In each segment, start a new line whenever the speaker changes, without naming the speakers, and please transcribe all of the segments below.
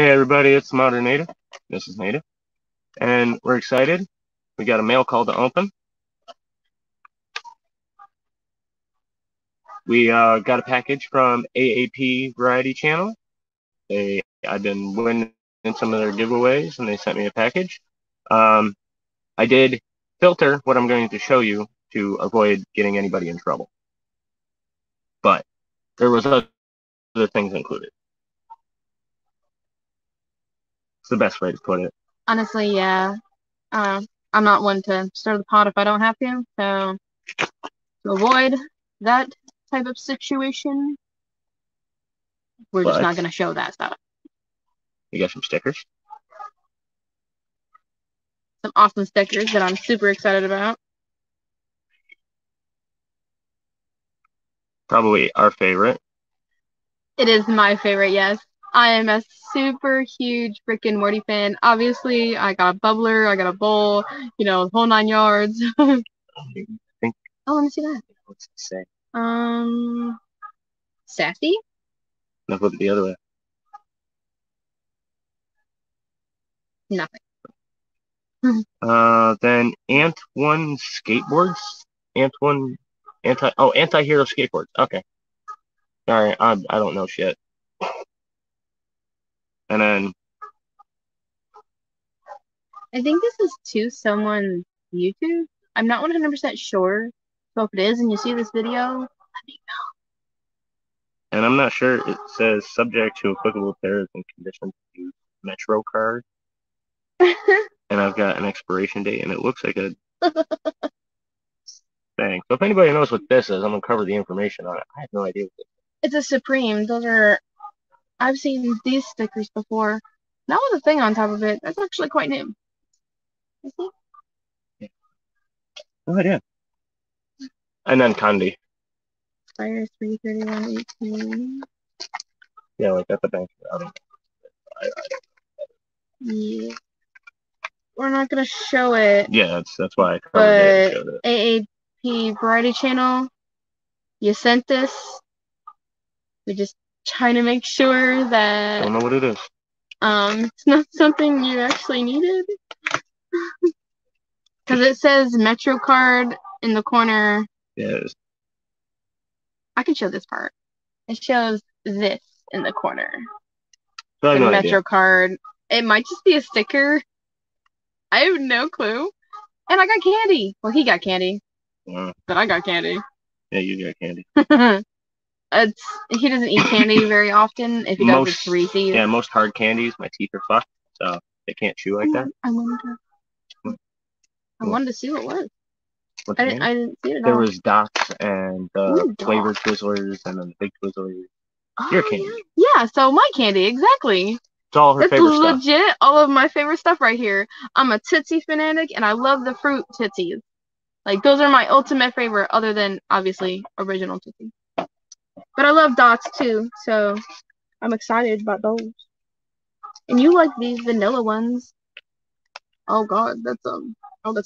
Hey everybody, it's the Modern Native. This is Native, and we're excited. We got a mail call to open. We got a package from AAP Variety Channel. I've been winning some of their giveaways, and they sent me a package. I did filter what I'm going to show you to avoid getting anybody in trouble, but there was other things included. It's the best way to put it.
Honestly, yeah. I'm not one to stir the pot if I don't have to, so to avoid that type of situation, we're just not going to show that stuff.
You got some stickers?
Some awesome stickers that I'm super excited about.
Probably our favorite.
It is my favorite, yes. I am a super huge Rick and Morty fan. Obviously, I got a bubbler, I got a bowl, the whole 9 yards.
I think.
Oh, let me see that.
What's it say?
Sassy?
No, flip it the other way.
Nothing.
Then Ant One skateboards. Anti-hero skateboards. Okay. Sorry, I don't know shit. And then
I think this is to someone's YouTube. I'm not 100% sure. So if it is and you see this video, let me know.
And I'm not sure. It says subject to applicable terms and conditions to use Metro card. And I've got an expiration date, and it looks like a thing. So if anybody knows what this is, I'm gonna cover the information on it. I have no idea what this is.
It's a Supreme. I've seen these stickers before. Not with a thing on top of it. That's actually quite new.
Yeah. No idea. And then Candy.
Expires 3/31/18.
Yeah, like that's a bank. I don't know.
Yeah. We're not gonna show it.
Yeah, that's why I covered it and showed
it. AAP Variety Channel, you sent this. We're just trying to make sure that
I don't know what it is.
It's not something you actually needed. Because it says Metro card in the corner.
Yes.
I can show this part. It shows this in the corner.
So
the Metro card. It might just be a sticker. I have no clue. And I got candy. Well, he got candy.
Wow.
But I got candy.
Yeah, you got candy.
He doesn't eat candy very often. If he does, it's Reese's.
Yeah, most hard candies, my teeth are fucked, so they can't chew like that.
I wanted to see what it was. I didn't see it at all.
There was Dots and flavored Twizzlers and then the big Twizzlers. Your candy.
Yeah, so my candy, exactly.
It's all her favorite stuff.
That's legit all of my favorite stuff right here. I'm a Tootsie fanatic, and I love the fruit Tootsies. Like, those are my ultimate favorite, other than, obviously, original Tootsie. But I love Dots, too, so I'm excited about those. And you like these vanilla ones. Oh, God, that's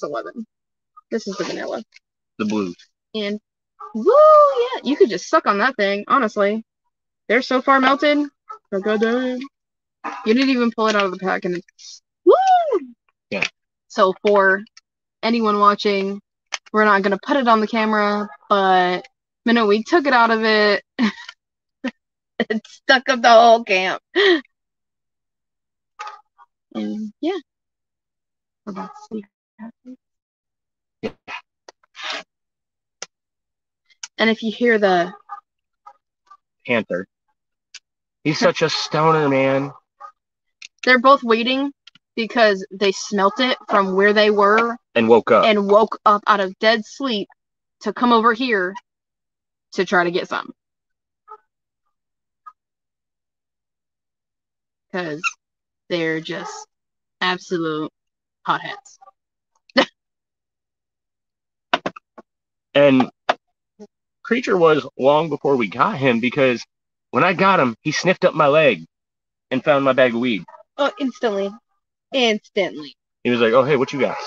11. This is the vanilla.
The blues.
And, woo, yeah, you could just suck on that thing, honestly. They're so far melted. Oh, God damn. You didn't even pull it out of the pack, and it's, woo!
Yeah.
So for anyone watching, we're not going to put it on the camera, but the minute we took it out of it, it stuck up the whole camp. And yeah.
Yeah.
And if you hear the
Panther, he's such a stoner, man.
They're both waiting because they smelt it from where they were
and woke up
out of dead sleep to come over here to try to get some. Because they're just absolute hotheads.
And Creature was long before we got him, because when I got him, he sniffed up my leg and found my bag of weed.
Oh, instantly.
He was like, oh, hey, what you got?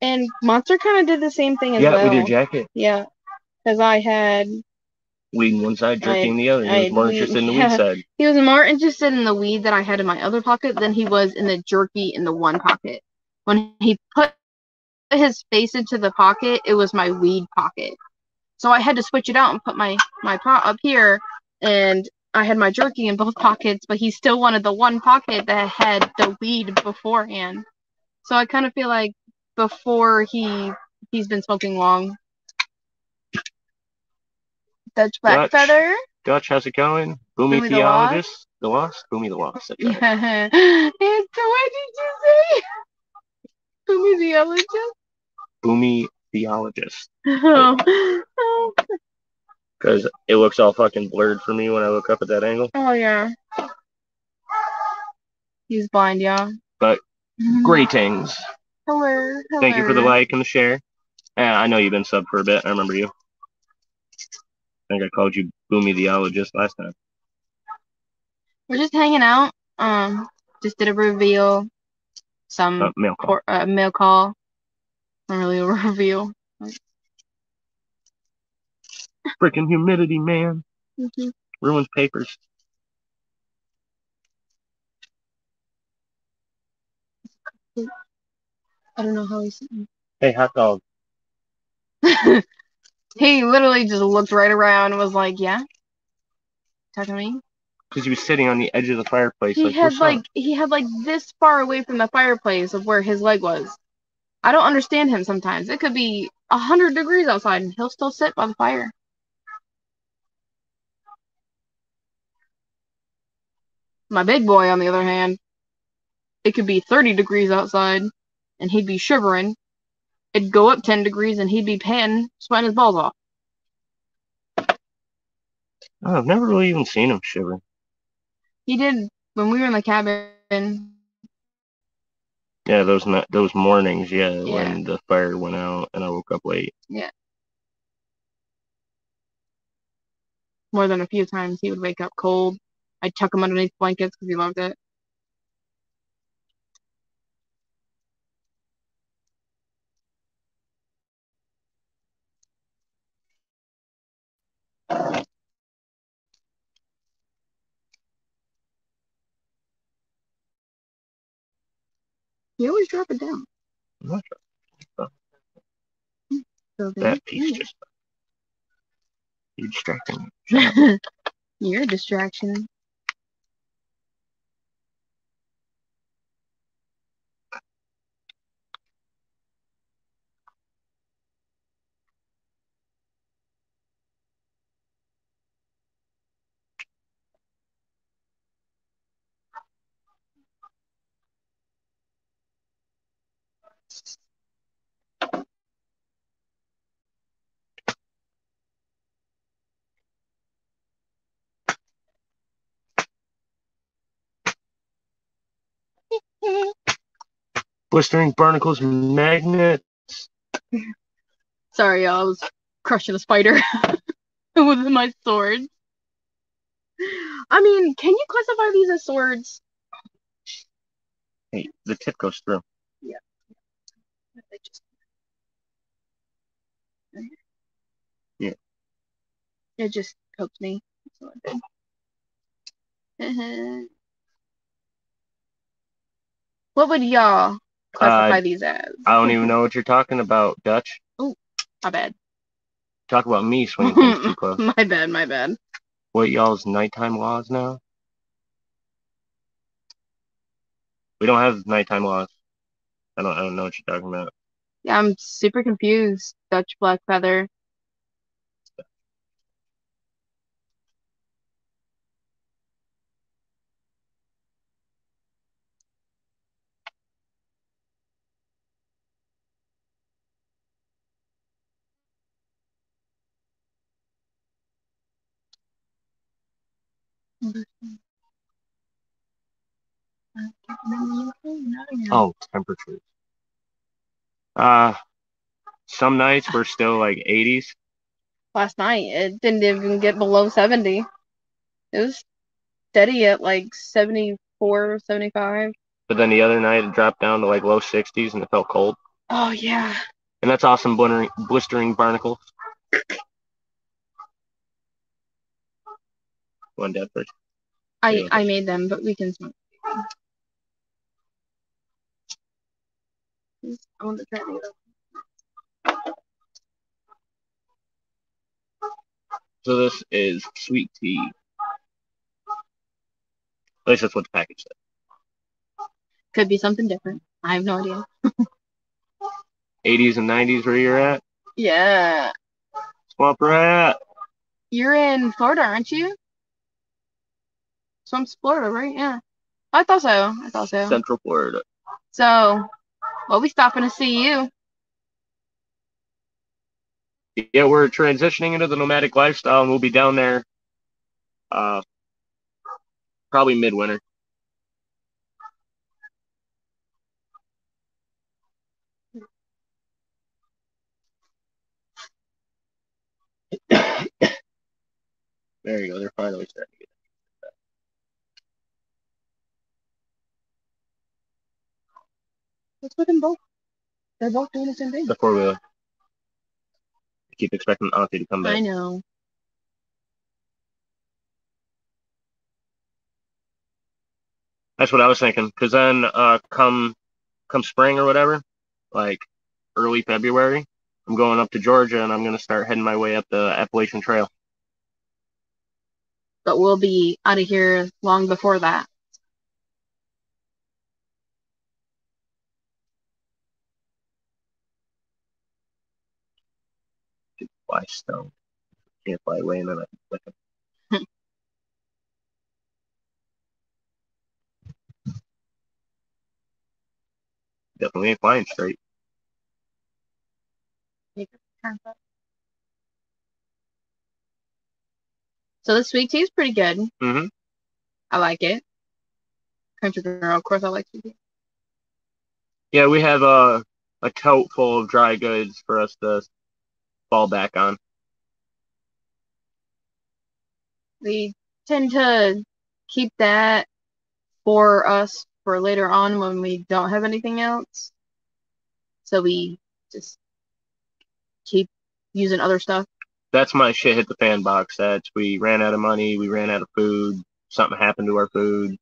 And Monster kind of did the same thing as well.
Yeah, with your jacket.
Yeah, because I had
Weeding one side, jerking the other. He was more interested in the weed side.
He was more interested in the weed that I had in my other pocket than he was in the jerky in the one pocket. When he put his face into the pocket, it was my weed pocket. So I had to switch it out and put my pot up here, and I had my jerky in both pockets, but he still wanted the one pocket that had the weed beforehand. So I kind of feel like before he's been smoking long. Dutch Black Feather.
Dutch, how's it going? Boomy Theologist? The Lost? Boomy the Lost. That's right.
Yeah. What did you say? Boomy Theologist?
Boomy Theologist. Because it looks all fucking blurred for me when I look up at that angle.
Oh, yeah. He's blind, yeah.
But greetings.
Hello.
Thank you for the like and the share. And I know you've been subbed for a bit. I remember you. I think I called you Boomy Theologist last time.
We're just hanging out. Just did a reveal. Some
mail call.
Mail call. Not really a reveal.
Freaking humidity, man. Ruins papers.
I don't know how he's sitting.
Hey, hot dog.
He literally just looked right around and was like, yeah? Talking to me?
Because he was sitting on the edge of the fireplace.
He had this far away from the fireplace of where his leg was. I don't understand him sometimes. It could be 100 degrees outside and he'll still sit by the fire. My big boy, on the other hand, it could be 30 degrees outside and he'd be shivering. It'd go up 10 degrees and he'd be sweating his balls off.
Oh, I've never really even seen him shiver.
He did when we were in the cabin.
Yeah, those mornings, when the fire went out and I woke up late.
Yeah. More than a few times he would wake up cold. I'd tuck him underneath blankets because he loved it. You always drop it down.
I'm not sure. That piece just... You're distracting me.
You're a distraction.
Blistering barnacles, magnets.
Sorry, y'all. I was crushing a spider with my sword. I mean, can you classify these as swords?
Hey, the tip goes through.
Yeah.
Yeah.
It just poked me. That's what I did. What would y'all classify these as?
I don't even know what you're talking about, Dutch.
Oh, my bad.
Talk about me swinging things too close.
My bad.
What, y'all's nighttime laws now? We don't have nighttime laws. I don't know what you're talking about.
Yeah, I'm super confused. Dutch Black Feather.
Oh, temperatures. Some nights we're still like 80s.
Last night, it didn't even get below 70. It was steady at like 74, 75.
But then the other night it dropped down to like low 60s and it felt cold.
Oh, yeah.
And that's awesome blistering barnacles. want Dad first?
I made them, but we can smoke. I want to try it.
So this is sweet tea. At least that's what the package said.
Could be something different. I have no idea.
80s and 90s where you're at?
Yeah.
Swamp Rat.
You're in Florida, aren't you? Swamp's Florida, right? Yeah. I thought so.
Central Florida.
So, we'll be stopping to see you.
Yeah, we're transitioning into the nomadic lifestyle, and we'll be down there probably midwinter. There you go. They're finally starting to get that.
Let's put them both. They're both doing the same thing.
The four-wheeler. I keep expecting Auntie to come back.
I know.
That's what I was thinking. Because then come spring or whatever, like early February, I'm going up to Georgia, and I'm going to start heading my way up the Appalachian Trail.
But we'll be out of here long before that.
Fly stone. Can't fly away, and then I can flick them. Definitely ain't flying straight.
So the sweet tea is pretty good.
Mm-hmm.
I like it. Country girl, of course I like sweet tea.
Yeah, we have a tote full of dry goods for us to fall back on.
We tend to keep that for us for later on when we don't have anything else. So we just keep using other stuff.
That's my shit hit the fan box. We ran out of money, we ran out of food, something happened to our food.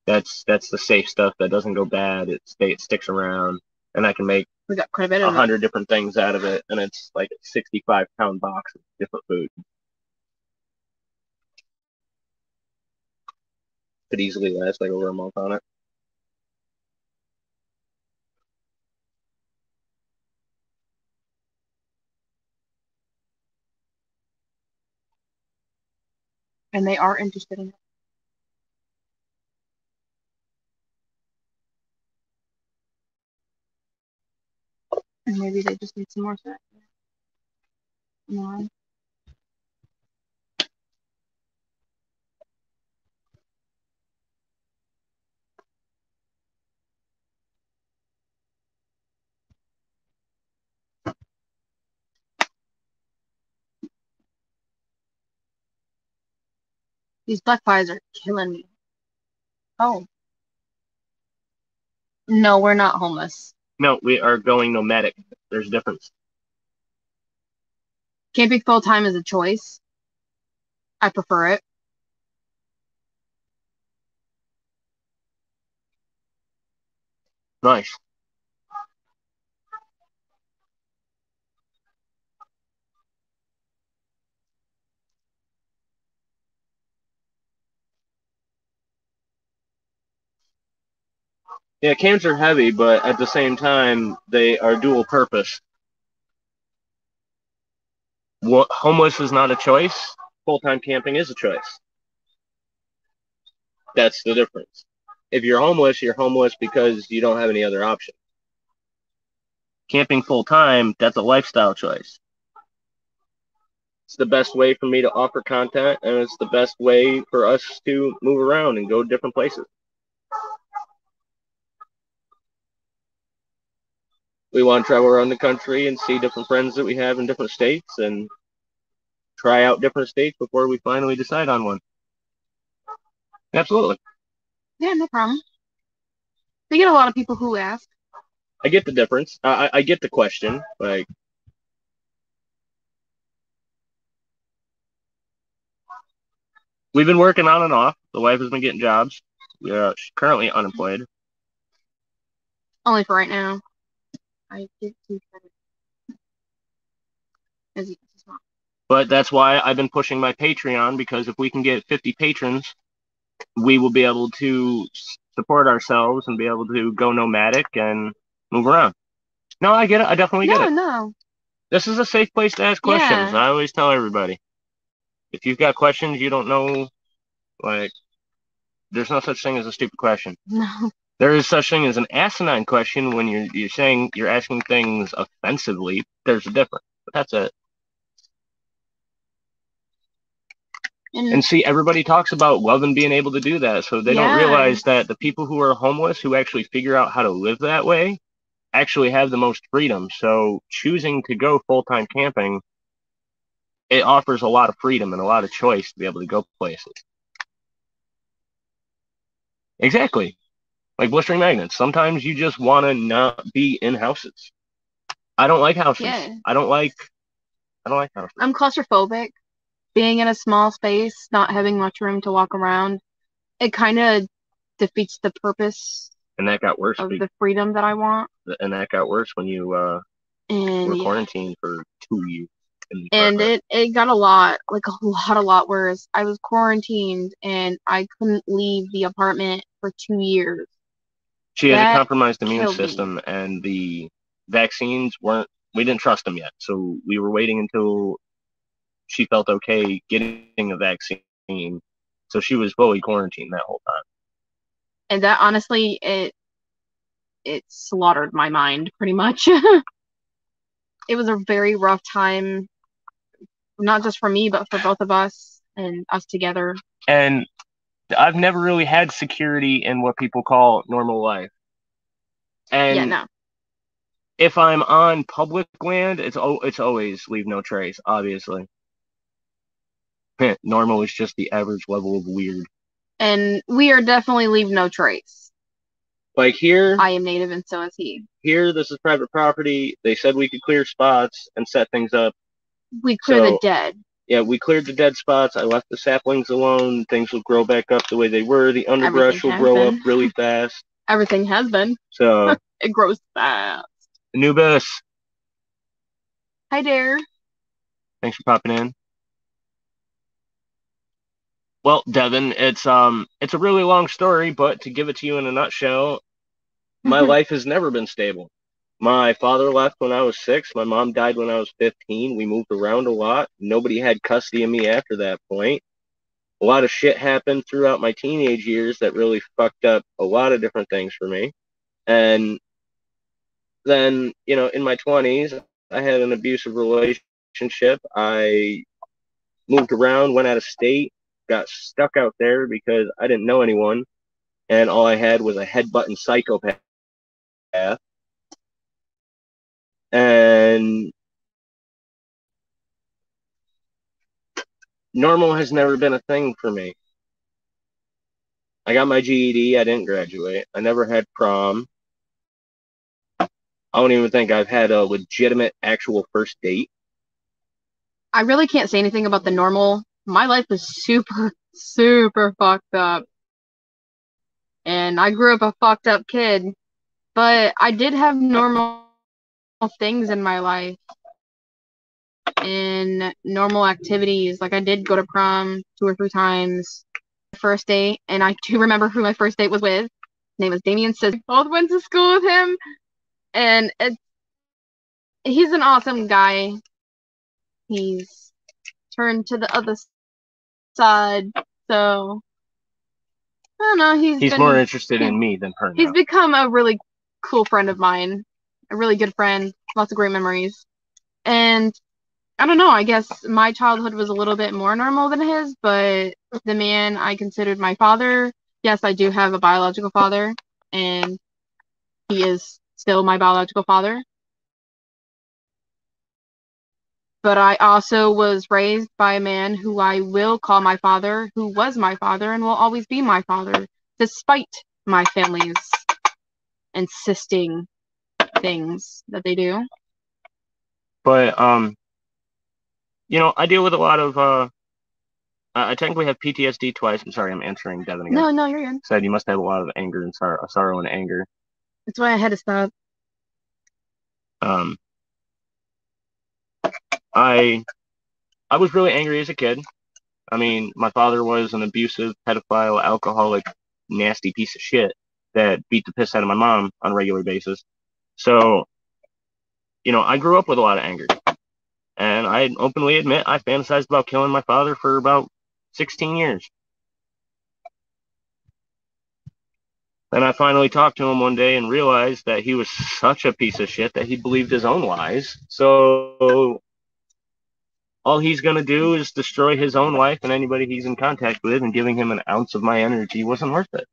That's the safe stuff that doesn't go bad. It sticks around, and I can make
We got quite a bit of
100 different things out of it, and it's like a 65-pound box of different food. Could easily last like over a month on it.
and they are interested in it. And maybe they just need some more stuff. No. These black pies are killing me. Oh. No, we're not homeless.
No, we are going nomadic. There's a difference.
Camping full time is a choice. I prefer it.
Nice. Yeah, cans are heavy, but at the same time, they are dual purpose. Homeless is not a choice. Full-time camping is a choice. That's the difference. If you're homeless because you don't have any other option. Camping full-time, that's a lifestyle choice. It's the best way for me to offer content, and it's the best way for us to move around and go to different places. We want to travel around the country and see different friends that we have in different states and try out different states before we finally decide on one. Absolutely.
Yeah, no problem. We get a lot of people who ask.
I get the difference. I get the question. Like, we've been working on and off. The wife has been getting jobs. She's currently unemployed.
Only for right now. I get too as you can.
But that's why I've been pushing my Patreon, because if we can get 50 patrons, we will be able to support ourselves and be able to go nomadic and move around. No, I get it. I definitely get it.
No.
This is a safe place to ask questions.
Yeah.
I always tell everybody, if you've got questions you don't know, like, there's no such thing as a stupid question.
No.
There is such thing as an asinine question when you're saying you're asking things offensively. There's a difference, but that's it. And see, everybody talks about loving being able to do that, so they don't realize that the people who are homeless, who actually figure out how to live that way, actually have the most freedom. So choosing to go full-time camping, it offers a lot of freedom and a lot of choice to be able to go places. Exactly. Like blistering magnets. Sometimes you just want to not be in houses. I don't like houses.
Yeah.
I don't like houses.
I'm claustrophobic. Being in a small space, not having much room to walk around, it kind of defeats the purpose.
And that got worse.
Of the freedom that I want.
And that got worse when you were quarantined for 2 years.
And it got a lot worse. I was quarantined and I couldn't leave the apartment for 2 years.
She had a compromised immune system, and the vaccines we didn't trust them yet. So we were waiting until she felt okay getting a vaccine. So she was fully quarantined that whole time.
And that, honestly, it slaughtered my mind pretty much. It was a very rough time, not just for me, but for both of us and us together.
And I've never really had security in what people call normal life. And if I'm on public land, it's always leave no trace, obviously. Normal is just the average level of weird.
And we are definitely leave no trace.
Like here,
I am native and so is he.
Here, this is private property. They said we could clear spots and set things up.
We clear the dead.
Yeah, we cleared the dead spots. I left the saplings alone. Things will grow back up the way they were. The underbrush will grow up really fast.
Everything has been.
So
it grows fast.
Anubis.
Hi there.
Thanks for popping in. Well, Devin, it's a really long story, but to give it to you in a nutshell, my life has never been stable. My father left when I was 6. My mom died when I was 15. We moved around a lot. Nobody had custody of me after that point. A lot of shit happened throughout my teenage years that really fucked up a lot of different things for me. And then, in my 20s, I had an abusive relationship. I moved around, went out of state, got stuck out there because I didn't know anyone. And all I had was a headbutting psychopath. And normal has never been a thing for me. I got my GED. I didn't graduate. I never had prom. I don't even think I've had a legitimate actual first date.
I really can't say anything about the normal. My life was super, super fucked up. And I grew up a fucked up kid. But I did have normal things in my life. In normal activities. Like I did go to prom 2 or 3 times. First date. And I do remember who my first date was with. His name was Damien Sis. Both went to school with him. And he's an awesome guy. He's turned to the other side. So I don't know. He's
more interested in me than her.
He's become a really cool friend of mine. A really good friend. Lots of great memories. And I don't know. I guess my childhood was a little bit more normal than his, but the man I considered my father, yes, I do have a biological father, and he is still my biological father. But I also was raised by a man who I will call my father, who was my father and will always be my father, despite my family's insisting things that they do.
But, I deal with a lot of I technically have PTSD twice. I'm sorry, I'm answering Devin again.
No, you're good.
Said you must have a lot of anger and sorrow and anger.
That's why I had to stop.
Um, I I was really angry as a kid. I mean, my father was an abusive, pedophile, alcoholic, nasty piece of shit that beat the piss out of my mom on a regular basis. So, I grew up with a lot of anger. And I openly admit I fantasized about killing my father for about 16 years. Then I finally talked to him one day and realized that he was such a piece of shit that he believed his own lies. So all he's going to do is destroy his own life and anybody he's in contact with, and giving him an ounce of my energy wasn't worth it.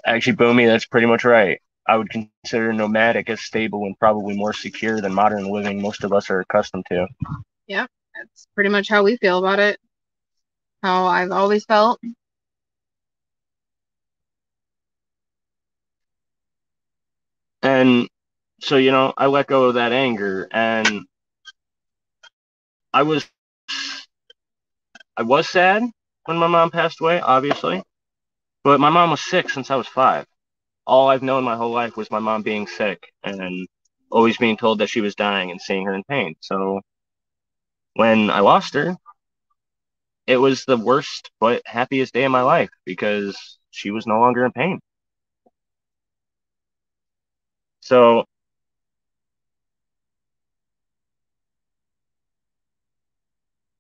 Actually, Boomy, that's pretty much right. I would consider nomadic as stable and probably more secure than modern living most of us are accustomed to.
Yeah, that's pretty much how we feel about it. How I've always felt.
And so, I let go of that anger, and I was I was sad when my mom passed away, obviously, but my mom was sick since I was 5. All I've known my whole life was my mom being sick and always being told that she was dying and seeing her in pain. So when I lost her, it was the worst but happiest day of my life because she was no longer in pain. So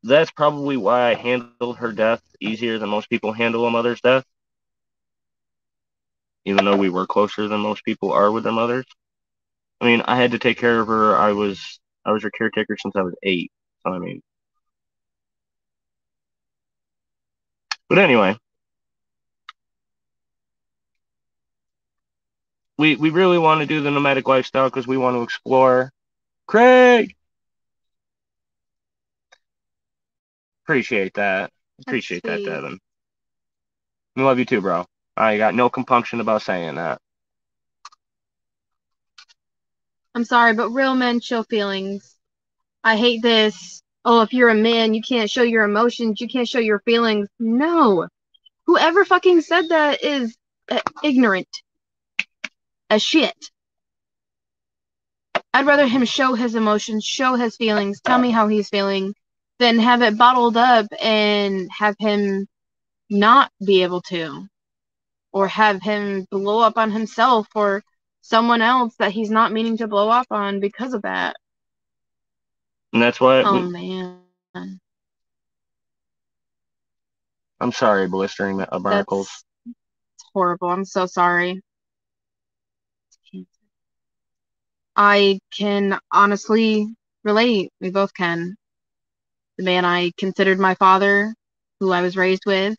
that's probably why I handled her death easier than most people handle a mother's death, even though we were closer than most people are with their mothers. I mean, I had to take care of her. I was her caretaker since I was 8. So I mean, but anyway, we really want to do the nomadic lifestyle because we want to explore. Craig, appreciate that.
That's
Appreciate that,
sweet.
Devin. We love you too, bro. I got no compunction about saying that.
I'm sorry, but real men show feelings. I hate this. Oh, if you're a man, you can't show your emotions, you can't show your feelings. No. Whoever fucking said that is ignorant as shit. I'd rather him show his emotions, show his feelings, tell me how he's feeling, than have it bottled up and have him not be able to. Or have him blow up on himself or someone else that he's not meaning to blow up on because of that.
And that's why
Oh, man.
I'm sorry, blistering barnacles.
That's horrible. I'm so sorry. I can honestly relate. We both can. The man I considered my father, who I was raised with,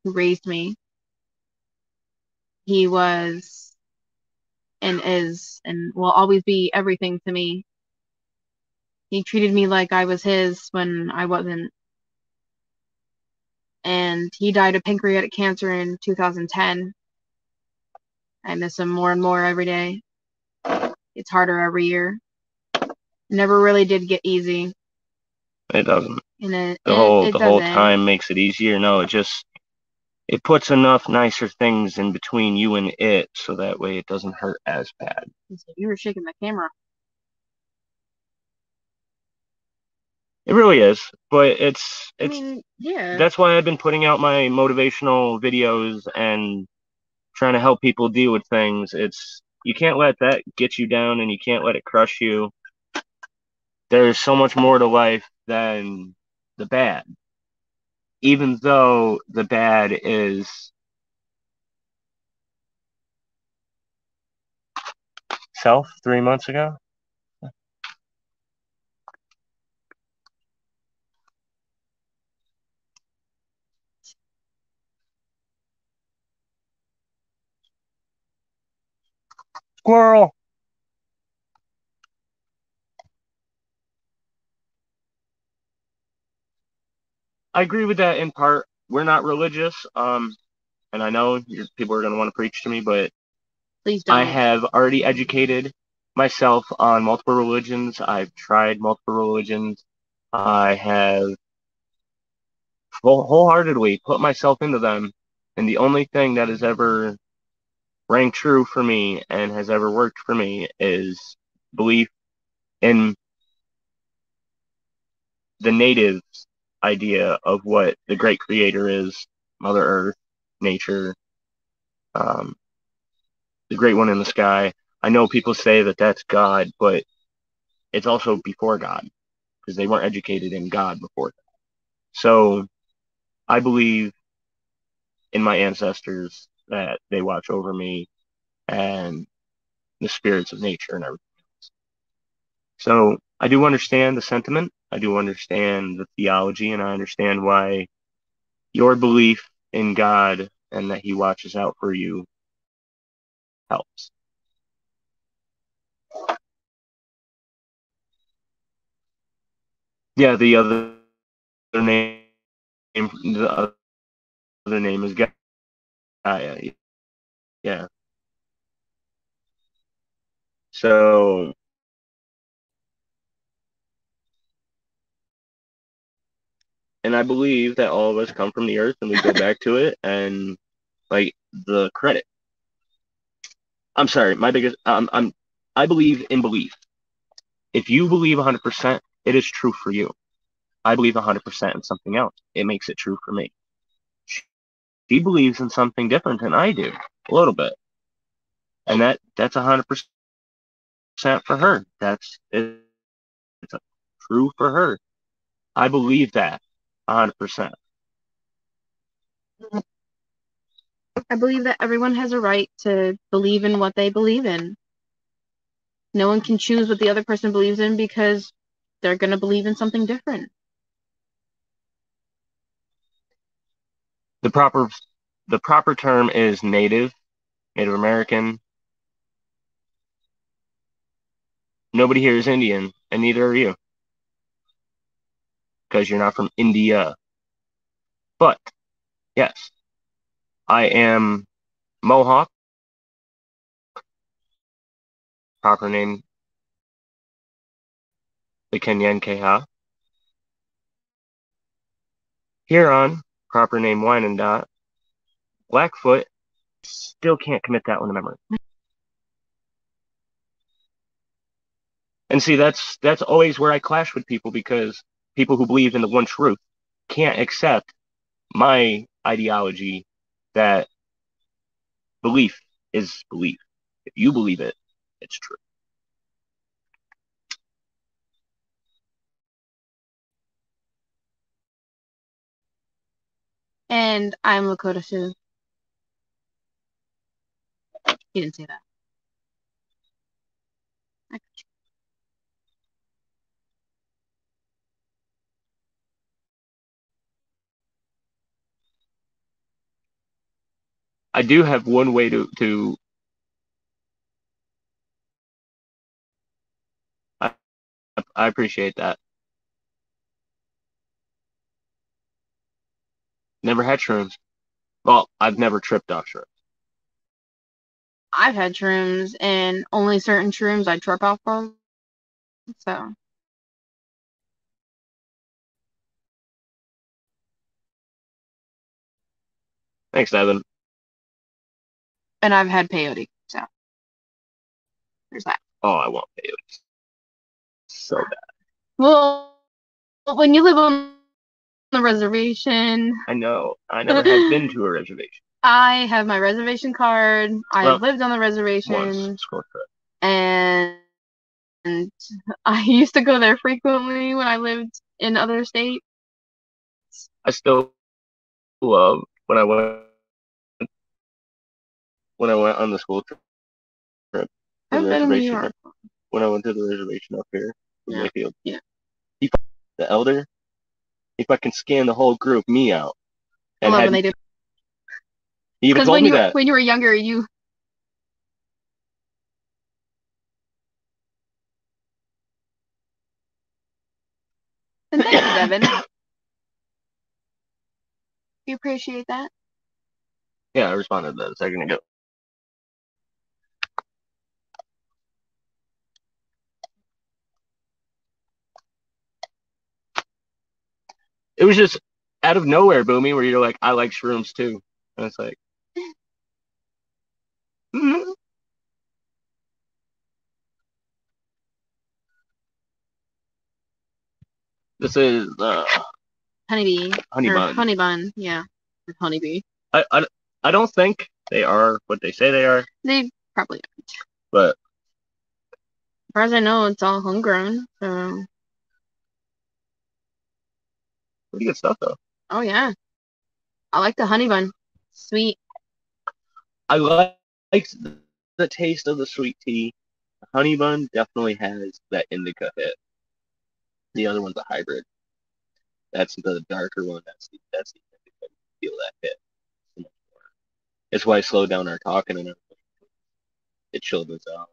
who raised me, he was and is and will always be everything to me. He treated me like I was his when I wasn't. And he died of pancreatic cancer in 2010. I miss him more and more every day. It's harder every year. Never really did get easy.
It doesn't.
And
The
it
whole
doesn't.
time makes it easier. No, it puts enough nicer things in between you and it, so that way it doesn't hurt as bad.
You were shaking the camera.
It really is, but
I mean, yeah.
that's why I've been putting out my motivational videos and trying to help people deal with things. You can't let that get you down, and you can't let it crush you. There's so much more to life than the bad. Even though the bad is self 3 months ago. Squirrel. I agree with that in part. We're not religious, and I know people are going to want to preach to me, but
Please
I
don't.
have already educated myself on multiple religions. I've tried multiple religions. I have wholeheartedly put myself into them. And the only thing that has ever rang true for me and has ever worked for me is belief in the natives' idea of what the great creator is, Mother Earth, nature, um, the great one in the sky. I know people say that that's God, but it's also before God because they weren't educated in God before that. So I believe in my ancestors that they watch over me and the spirits of nature and everything. So I do understand the sentiment. I do understand the theology, and I understand why your belief in God and that He watches out for you helps. Yeah, name, the other name is Gaia. Yeah. So and I believe that all of us come from the earth and we go back to it. And like the credit, I'm sorry, my biggest, I believe in belief. If you believe 100%, it is true for you. I believe 100% in something else. It makes it true for me. She believes in something different than I do, a little bit, and that's 100% for her. It's true for her. I believe that 100%.
I believe that everyone has a right to believe in what they believe in. No one can choose what the other person believes in because they're going to believe in something different.
The proper the proper term is Native American. Nobody here is Indian, and neither are you, because you're not from India. But yes, I am Mohawk, proper name the Kenyan-Keha. Huron, proper name Wyandotte. Blackfoot, still can't commit that one to memory. And see, that's always where I clash with people, because people who believe in the one truth can't accept my ideology that belief is belief. If you believe it, it's true.
And I'm Lakota Sioux. He didn't say that.
I do have one way to I, I appreciate that. Never had shrooms. Well, I've never tripped off shrooms.
I've had shrooms, and only certain shrooms I trip off of. So.
Thanks, Evan.
And I've had peyote. So there's that.
Oh, I want peyote so bad.
Well, when you live on the reservation,
I know. I never have been to a reservation.
I have my reservation card. I
Well,
have lived on the
once.
reservation,
School trip.
and I used to go there frequently when I lived in other states.
I still love when I went on the school trip to the
I've been in New
reservation.
York.
When I went to the reservation up here in Mayfield.
Yeah.
The elder, if I can scan the whole group, me out.
I
And
love
had,
when they do.
he even
Because
told me that.
when you were younger, you. And thank you, Devin. You appreciate that?
Yeah, I responded to that a second ago. it was just out of nowhere, Boomy, where you're like, I like shrooms too. And it's like, mm-hmm. This is
Honeybee.
honey
Or
bun.
honey bun, yeah. Or honeybee.
I don't think they are what they say they are.
They probably aren't.
But
as far as I know, it's all homegrown, so.
pretty good stuff, though.
Oh, yeah. I like the honey bun. Sweet.
I like the taste of the sweet tea. The honey bun definitely has that indica hit. The other one's a hybrid. That's the darker one. That's the indica. You feel that hit so much more. It's why I slowed down our talking and everything. It chilled us out.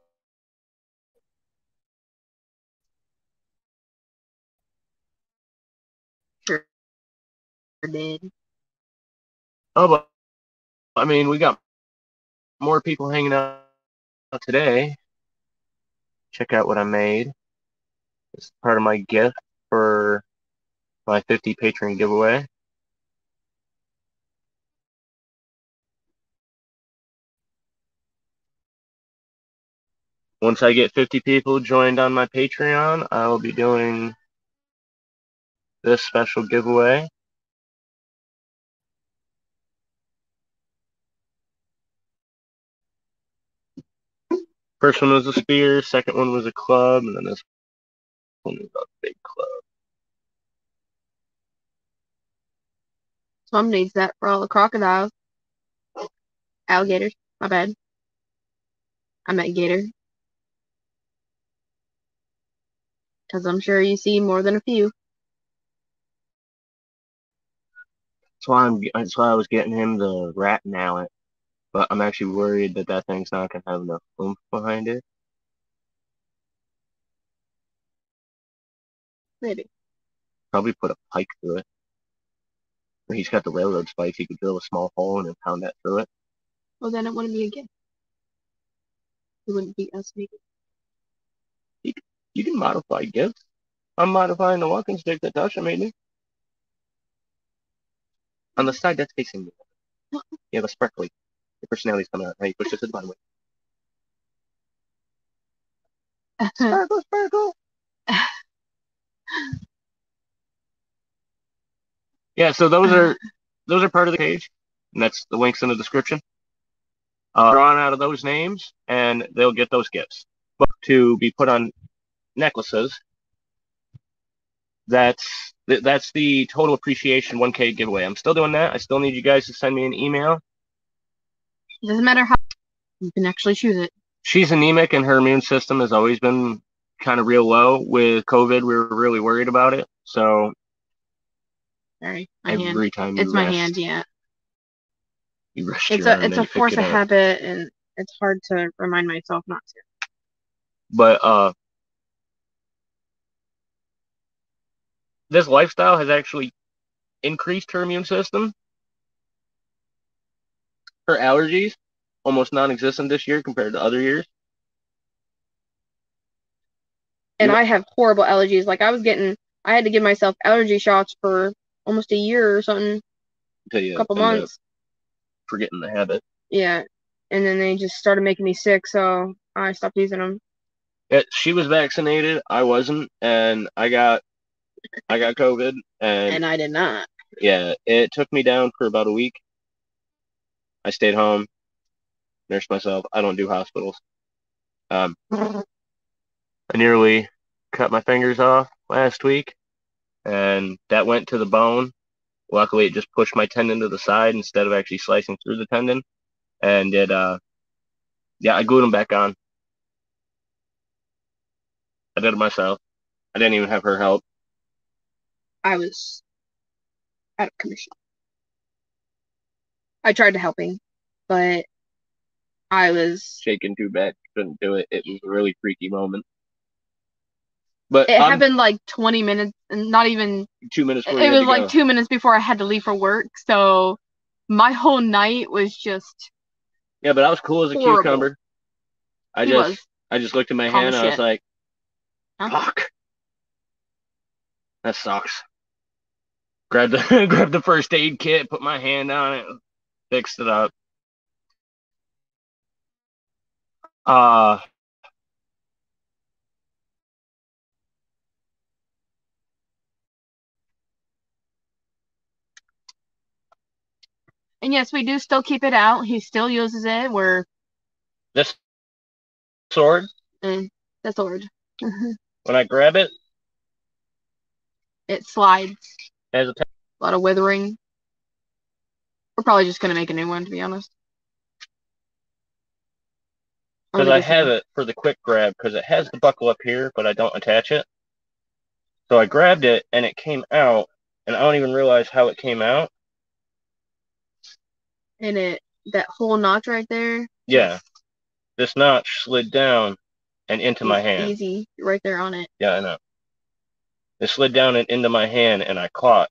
Sure did.
Oh, but I mean, we got more people hanging out today. Check out what I made. It's part of my gift for my 50 patron giveaway. Once I get 50 people joined on my Patreon, I will be doing this special giveaway. First one was a spear, second one was a club, and then this one was a big club.
Mom needs that for all the crocodiles. Alligators. My bad. I meant gator. Because I'm sure you see more than a few.
That's why I was getting him the rat mallet. But I'm actually worried that that thing's not going to have enough oomph behind it.
Maybe.
Probably put a pike through it. When he's got the railroad spikes, he could drill a small hole and then pound that through it.
Well, then it wouldn't be a gift. It wouldn't be us making.
You can modify gifts. I'm modifying the walking stick that Tasha made me. On the side that's facing me, you have a sparkly. Your personality's coming out. Now you push this to the bottom. Sparkle, sparkle. Yeah, so those are part of the page, and that's the links in the description. Drawn out of those names, and they'll get those gifts. But to be put on necklaces, that's the total appreciation 1K giveaway. I'm still doing that. I still need you guys to send me an email.
It doesn't matter how you can actually choose it.
She's anemic, and her immune system has always been kind of real low. With COVID, we were really worried about it. So
Sorry, my
every
hand.
time you
It's my
rest,
hand, yeah.
you rest
It's
your arm,
it's
then
a
you pick
force
it
of
up.
habit, and it's hard to remind myself not to.
But this lifestyle has actually increased her immune system. Her allergies almost non-existent this year compared to other years.
And I have horrible allergies. Like I had to give myself allergy shots for almost a year or something.
Until you
A couple
end up
months.
forgetting the habit.
Yeah. And then they just started making me sick, so I stopped using them.
She was vaccinated, I wasn't, and I got COVID,
And I did not.
Yeah, it took me down for about a week. I stayed home, nursed myself. I don't do hospitals. I nearly cut my fingers off last week, and that went to the bone. Luckily, it just pushed my tendon to the side instead of actually slicing through the tendon, and I glued them back on. I did it myself. I didn't even have her help.
I was out of commission. I tried to helping, but I was
Shaking too bad, couldn't do it. It was a really freaky moment. But
it happened like 20 minutes, and not even
2 minutes before
it
you
was
had to
like
go.
2 minutes before I had to leave for work. So my whole night was just
Yeah, but I was cool as a
horrible.
cucumber. I just looked at my hand and I was like,
huh?
fuck. That sucks. Grabbed the grabbed the first aid kit, put my hand on it, fixed it up. Uh,
And yes, we do still keep it out. He still uses it.
this sword,
The sword.
when I grab it,
It slides.
has a
A lot of withering. We're probably just gonna make a new one, to be honest.
because I have it for the quick grab because it has the buckle up here, but I don't attach it. So I grabbed it and it came out, and I don't even realize how it came out.
And that whole notch right there.
Yeah, this notch slid down and into my hand.
Easy, right there on it.
Yeah, I know. It slid down and into my hand, and I caught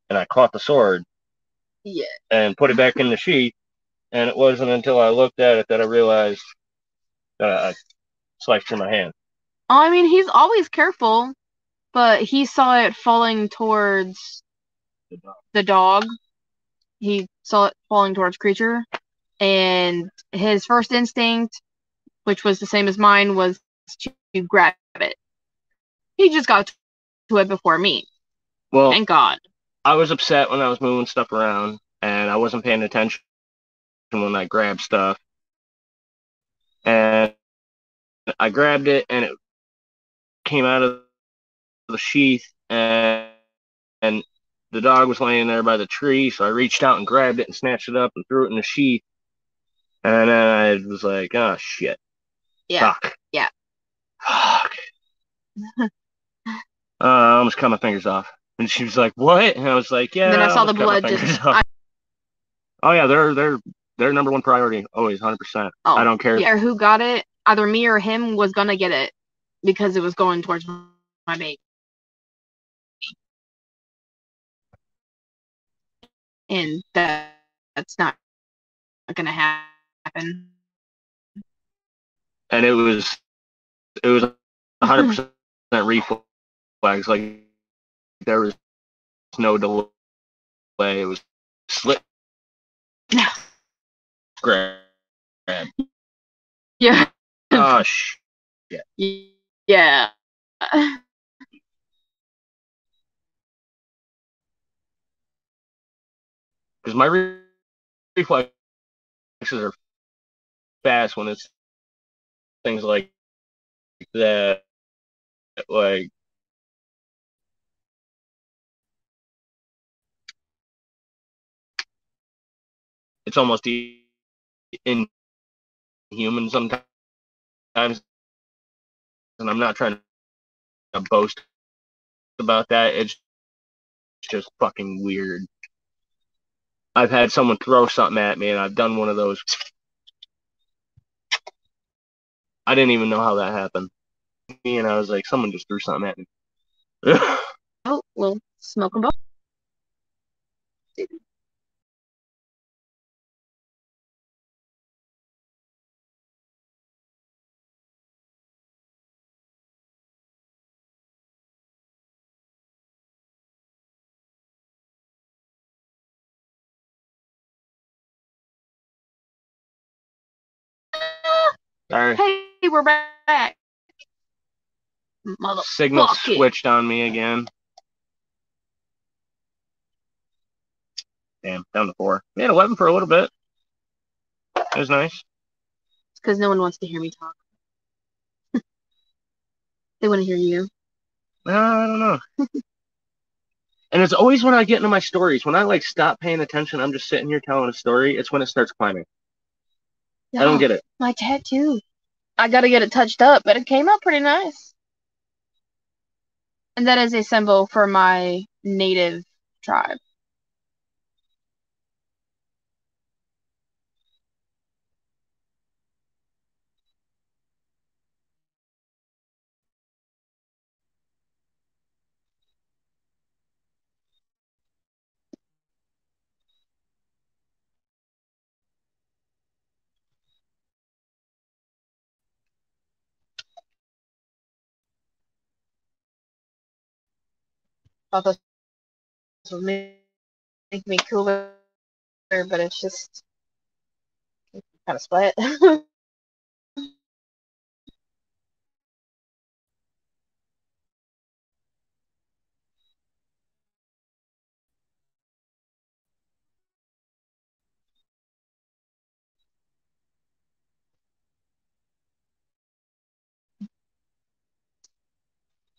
the sword.
Yeah.
And put it back in the sheath. And it wasn't until I looked at it that I realized that I sliced through my hand.
I mean, he's always careful, but he saw it falling towards the dog. He saw it falling towards Creature, and his first instinct, which was the same as mine, was to grab it. He just got to it before me.
Well,
thank God.
I was upset when I was moving stuff around, and I wasn't paying attention when I grabbed stuff. And I grabbed it, and it came out of the sheath, and the dog was laying there by the tree, so I reached out and grabbed it and snatched it up and threw it in the sheath. And then I was like, oh, shit.
Yeah.
Fuck.
Yeah.
Fuck. I almost cut my fingers off. And she was like, what? And I was like, yeah.
And then I saw the blood just.
Oh, yeah, they're number one priority. Always, 100%. I don't care.
Yeah, who got it, either me or him was going to get it because it was going towards my baby. And that's not going to happen.
And it was 100% reflex. Like, there was no delay. It was slip, grab.
Yeah.
Oh, shit.
Yeah.
Because my reflexes are fast when it's things like that. Like, it's almost inhuman sometimes. And I'm not trying to boast about that. It's just fucking weird. I've had someone throw something at me, and I've done one of those. I didn't even know how that happened. And I was like, someone just threw something at me.
Oh, well, smoke them both.
Sorry.
Hey, we're back.
Signal switched on me again. Damn, down to 4. We had 11 for a little bit. It was nice.
It's because no one wants to hear me talk. They want to hear you.
I don't know. And it's always when I get into my stories. When I like stop paying attention, I'm just sitting here telling a story. It's when it starts climbing. I don't get it.
My tattoo. I gotta get it touched up, but it came out pretty nice. And that is a symbol for my native tribe. Thought those will make me cooler, but it's just kind of split.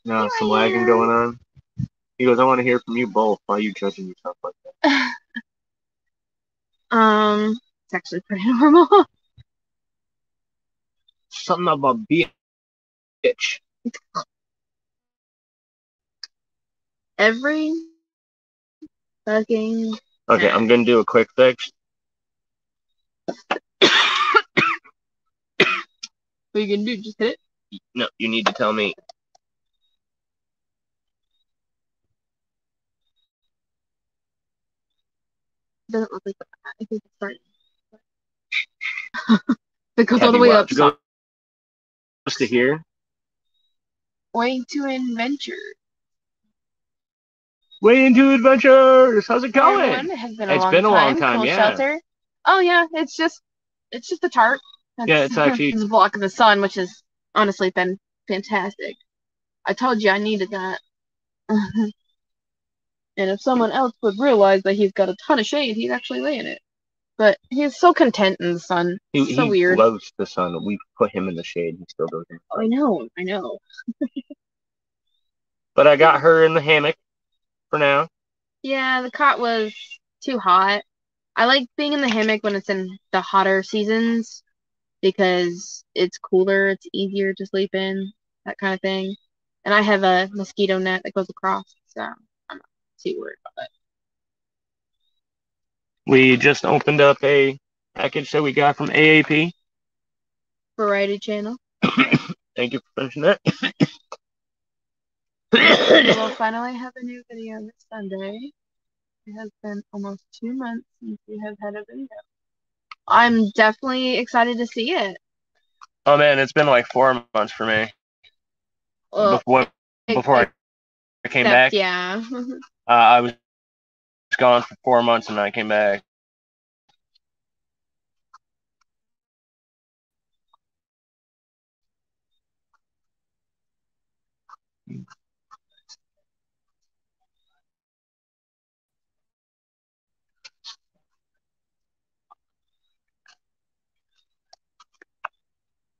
No, some lagging going on. He goes, I want to hear from you both. Why are you judging yourself like that?
It's actually pretty normal.
Something about bitch.
Every fucking
Okay, I'm gonna do a quick fix.
What are you gonna do? Just hit it?
No, you need to tell me.
It doesn't look like that. I think it's starting. It goes all
Have
the
you
way up.
watched? Goes to here.
Way to adventure.
Way into adventures. How's it going?
Hey everyone, it has been a
It's
long
been a long
time.
time.
Cool
Yeah.
shelter. Oh yeah, it's just a tarp.
Yeah, it's actually
it's a block of the sun, which has honestly been fantastic. I told you I needed that. And if someone else would realize that he's got a ton of shade, he'd actually lay in it. But he's so content in the sun. It's so weird.
He loves the sun. We put him in the shade. He still goes in.
Oh, I know.
But I got her in the hammock for now. Yeah,
the cot was too hot. I like being in the hammock when it's in the hotter seasons because it's cooler, it's easier to sleep in, that kind of thing. And I have a mosquito net that goes across, so I'm not too worried about it.
We just opened up a package that we got from AAP.
Variety channel.
Thank you for finishing that.
We'll finally have a new video this Sunday. It has been almost 2 months since we have had a video. I'm definitely excited to see it.
Oh man, it's been like 4 months for me.
Well,
before I came back.
Yeah.
I was gone for 4 months and I came back.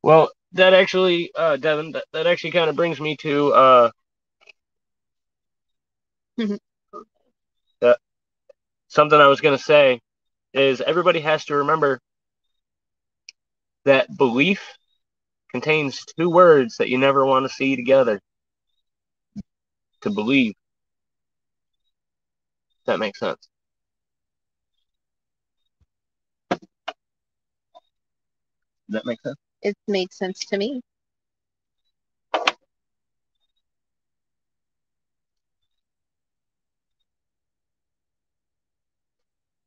Well, that actually, Devin, that actually kind of brings me to something I was going to say is everybody has to remember that belief contains 2 words that you never want to see together. To believe. If that makes sense. Does that make sense?
It made sense to me.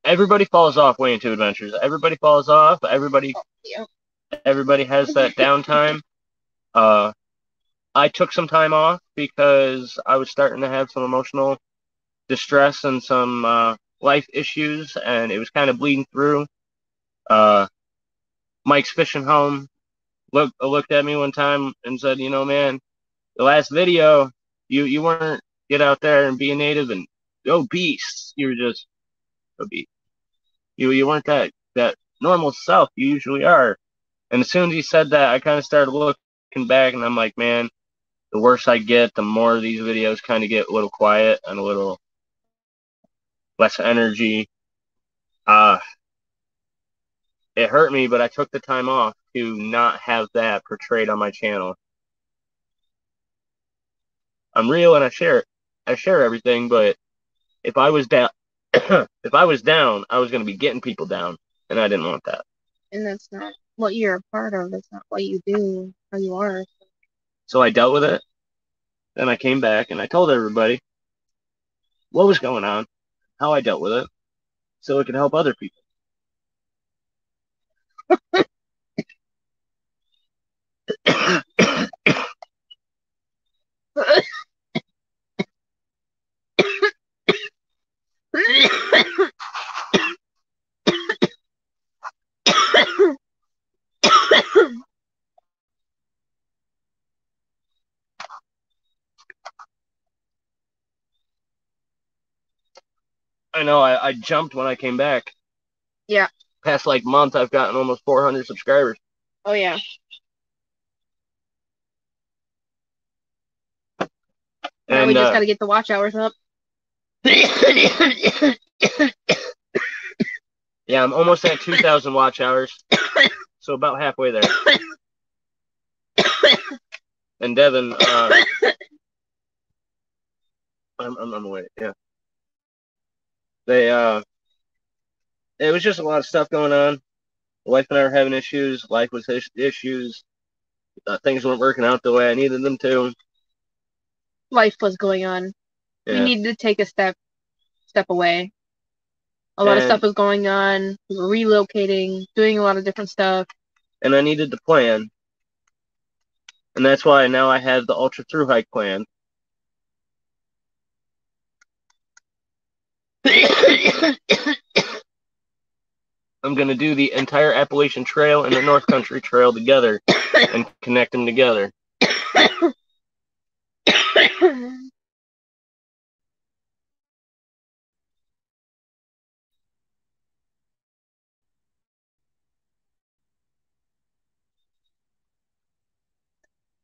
Everybody falls off way into adventures. Everybody falls off. Everybody has that downtime. I took some time off because I was starting to have some emotional distress and some life issues, and it was kind of bleeding through. Mike's fishing home looked at me one time and said, "You know, man, the last video, you weren't get out there and be a native and go beasts. You were just a beast. You weren't that normal self you usually are." And as soon as he said that, I kind of started looking back, and I'm like, man, the worse I get, the more these videos kind of get a little quiet and a little less energy. It hurt me, but I took the time off to not have that portrayed on my channel. I'm real and I share everything, but if I was down, if I was down, I was going to be getting people down, and I didn't want that.
And that's not what you're a part of. That's not what you do, how you are.
So I dealt with it. Then I came back and I told everybody what was going on, how I dealt with it, so it could help other people. I know I jumped when I came back.
Yeah.
Past like month, I've gotten almost 400 subscribers.
Oh yeah. Now we just got to get the watch hours up.
Yeah, I'm almost at 2,000 watch hours, so about halfway there. And Devin, I'm away. Yeah, it was just a lot of stuff going on. Wife and I were having issues. Life was issues. Things weren't working out the way I needed them to.
Life was going on.
Yeah.
We needed to take a step away. A lot of stuff was going on. We were relocating, doing a lot of different stuff.
And I needed to plan. And that's why now I have the Ultra Through Hike plan. I'm going to do the entire Appalachian Trail and the North Country Trail together and connect them together.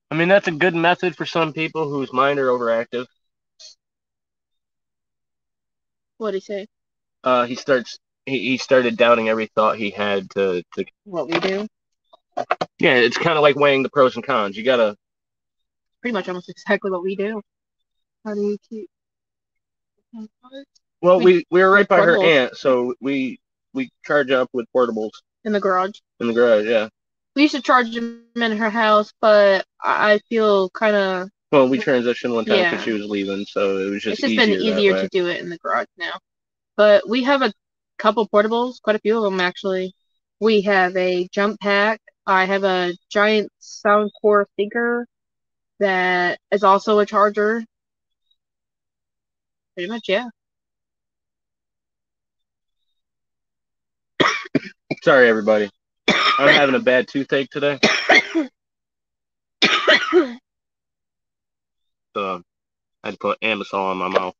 I mean, that's a good method for some people whose mind are overactive.
What'd he say?
He started doubting every thought he had to
what we do.
Yeah, it's kind of like weighing the pros and cons. You gotta
pretty much almost exactly what we do. How do you keep?
Well, we were right by her aunt, so we charge up with portables
in the garage.
In the garage, yeah.
We used to charge them in her house, but I feel kind of.
Well, we transitioned one time because she was leaving, so it was just.
It's just been easier to do it in the garage now. But we have a couple portables, quite a few of them actually. We have a jump pack. I have a giant Soundcore speaker that is also a charger. Pretty much, yeah.
Sorry, everybody. I'm having a bad toothache today. So I had to put Ambisol on my mouth.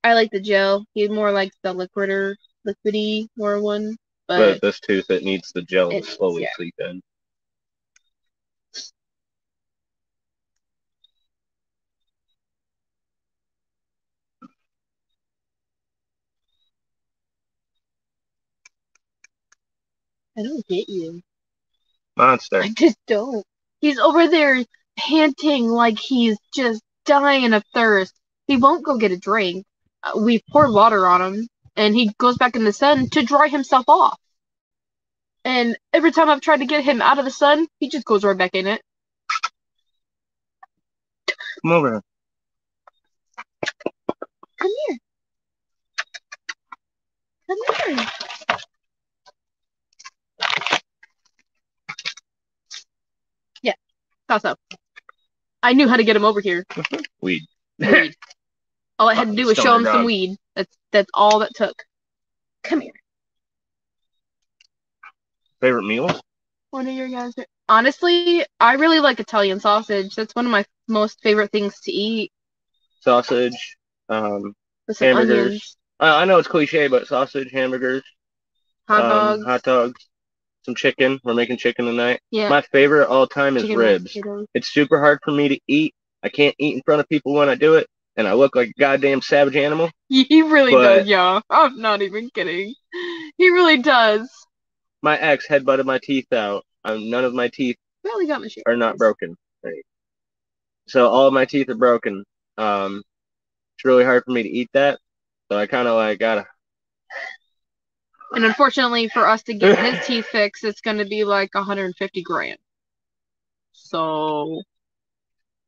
I like the gel. He more likes the liquidy more one.
But this tooth, it needs the gel to slowly seep in.
I don't get you.
Monster.
I just don't. He's over there panting like he's just dying of thirst. He won't go get a drink. We've poured water on him, and he goes back in the sun to dry himself off. And every time I've tried to get him out of the sun, he just goes right back in it.
Come over here.
Come here. Come here. Yeah, thought so. I knew how to get him over here.
Weed.
All I had to do was show him some weed. That's all that took. Come here.
Favorite meals?
What are your guys? Honestly, I really like Italian sausage. That's one of my most favorite things to eat.
Sausage,
with some
hamburgers.
Onions.
I know it's cliche, but sausage, hamburgers, hot dogs, some chicken. We're making chicken tonight.
Yeah.
My favorite all time is ribs. It's super hard for me to eat. I can't eat in front of people when I do it, and I look like a goddamn savage animal.
He really does, yeah. I'm not even kidding. He really does.
My ex headbutted my teeth out. None of my teeth are not broken. Right. So all of my teeth are broken. It's really hard for me to eat that. So I kind of like gotta.
And unfortunately for us to get his teeth fixed, it's going to be like 150 grand. So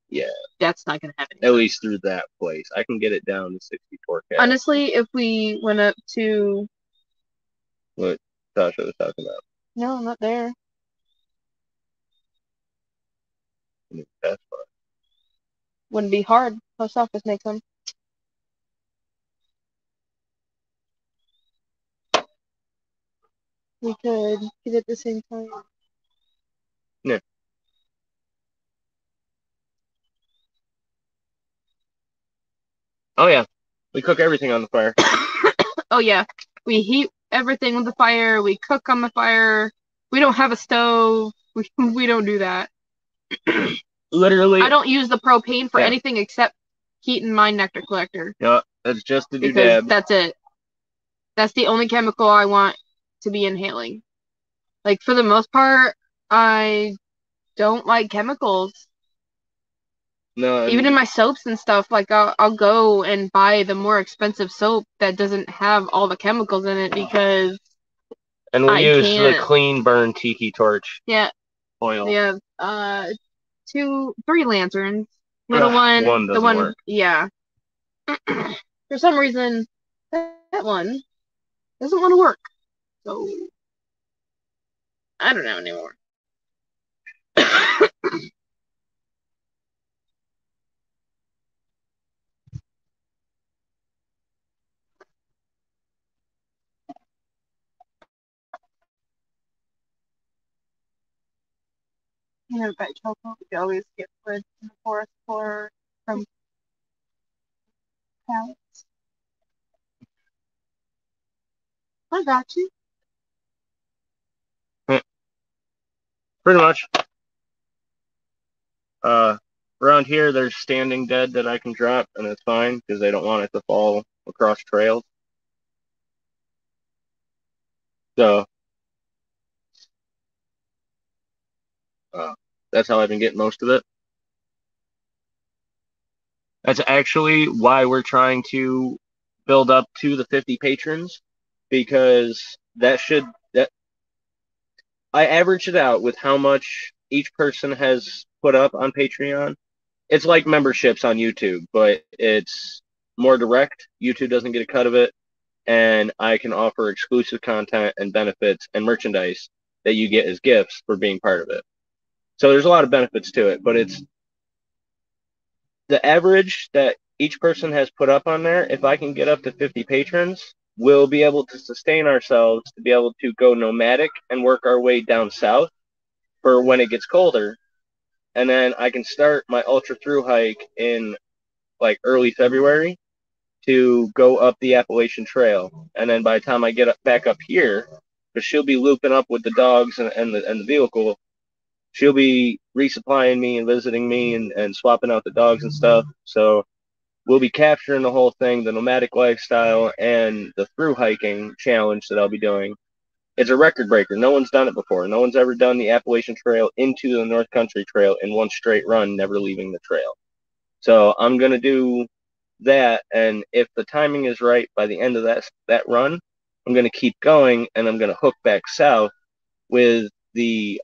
yeah,
that's not going to happen.
At least through that place, I can get it down to 64K.
Honestly, if we went up to
what Tasha was talking about.
No, I'm not there.
That's fine.
Wouldn't be hard. Post office makes them. We could get it at the same time.
Yeah. Oh yeah, we cook everything on the fire.
Oh yeah, we heat everything with the fire. We cook on the fire. We don't have a stove. We don't do that.
Literally,
I don't use the propane for
yeah.
anything except heating my nectar collector.
Yeah, that's just the
because
doodad.
that's it. That's the only chemical I want to be inhaling. Like for the most part, I don't like chemicals.
No,
Even in my soaps and stuff, like I'll go and buy the more expensive soap that doesn't have all the chemicals in it because
and we
I
use the
can't.
clean burn tiki torch
Yeah,
oil.
they have 3 lanterns. Little one,
One
the
doesn't
one,
work.
yeah. For some reason, that one doesn't want to work. So I don't know anymore. You know, that chocolate we always get wood in the forest for from pallets. I got you.
Pretty much. Uh, Around here, there's standing dead that I can drop, and it's fine because they don't want it to fall across trails. So uh, that's how I've been getting most of it. That's actually why we're trying to build up to the 50 patrons because that I averaged it out with how much each person has put up on Patreon. It's like memberships on YouTube, but it's more direct. YouTube doesn't get a cut of it, and I can offer exclusive content and benefits and merchandise that you get as gifts for being part of it. So there's a lot of benefits to it, but it's the average that each person has put up on there. If I can get up to 50 patrons, we'll be able to sustain ourselves to be able to go nomadic and work our way down south for when it gets colder. And then I can start my ultra through hike in like early February to go up the Appalachian Trail. And then by the time I get back up here, because she'll be looping up with the dogs and the vehicle, she'll be resupplying me and visiting me and swapping out the dogs and stuff. So we'll be capturing the whole thing, the nomadic lifestyle and the through hiking challenge that I'll be doing. It's a record breaker. No one's done it before. No one's ever done the Appalachian Trail into the North Country Trail in one straight run, never leaving the trail. So I'm going to do that, and if the timing is right by the end of that run, I'm going to keep going, and I'm going to hook back south with the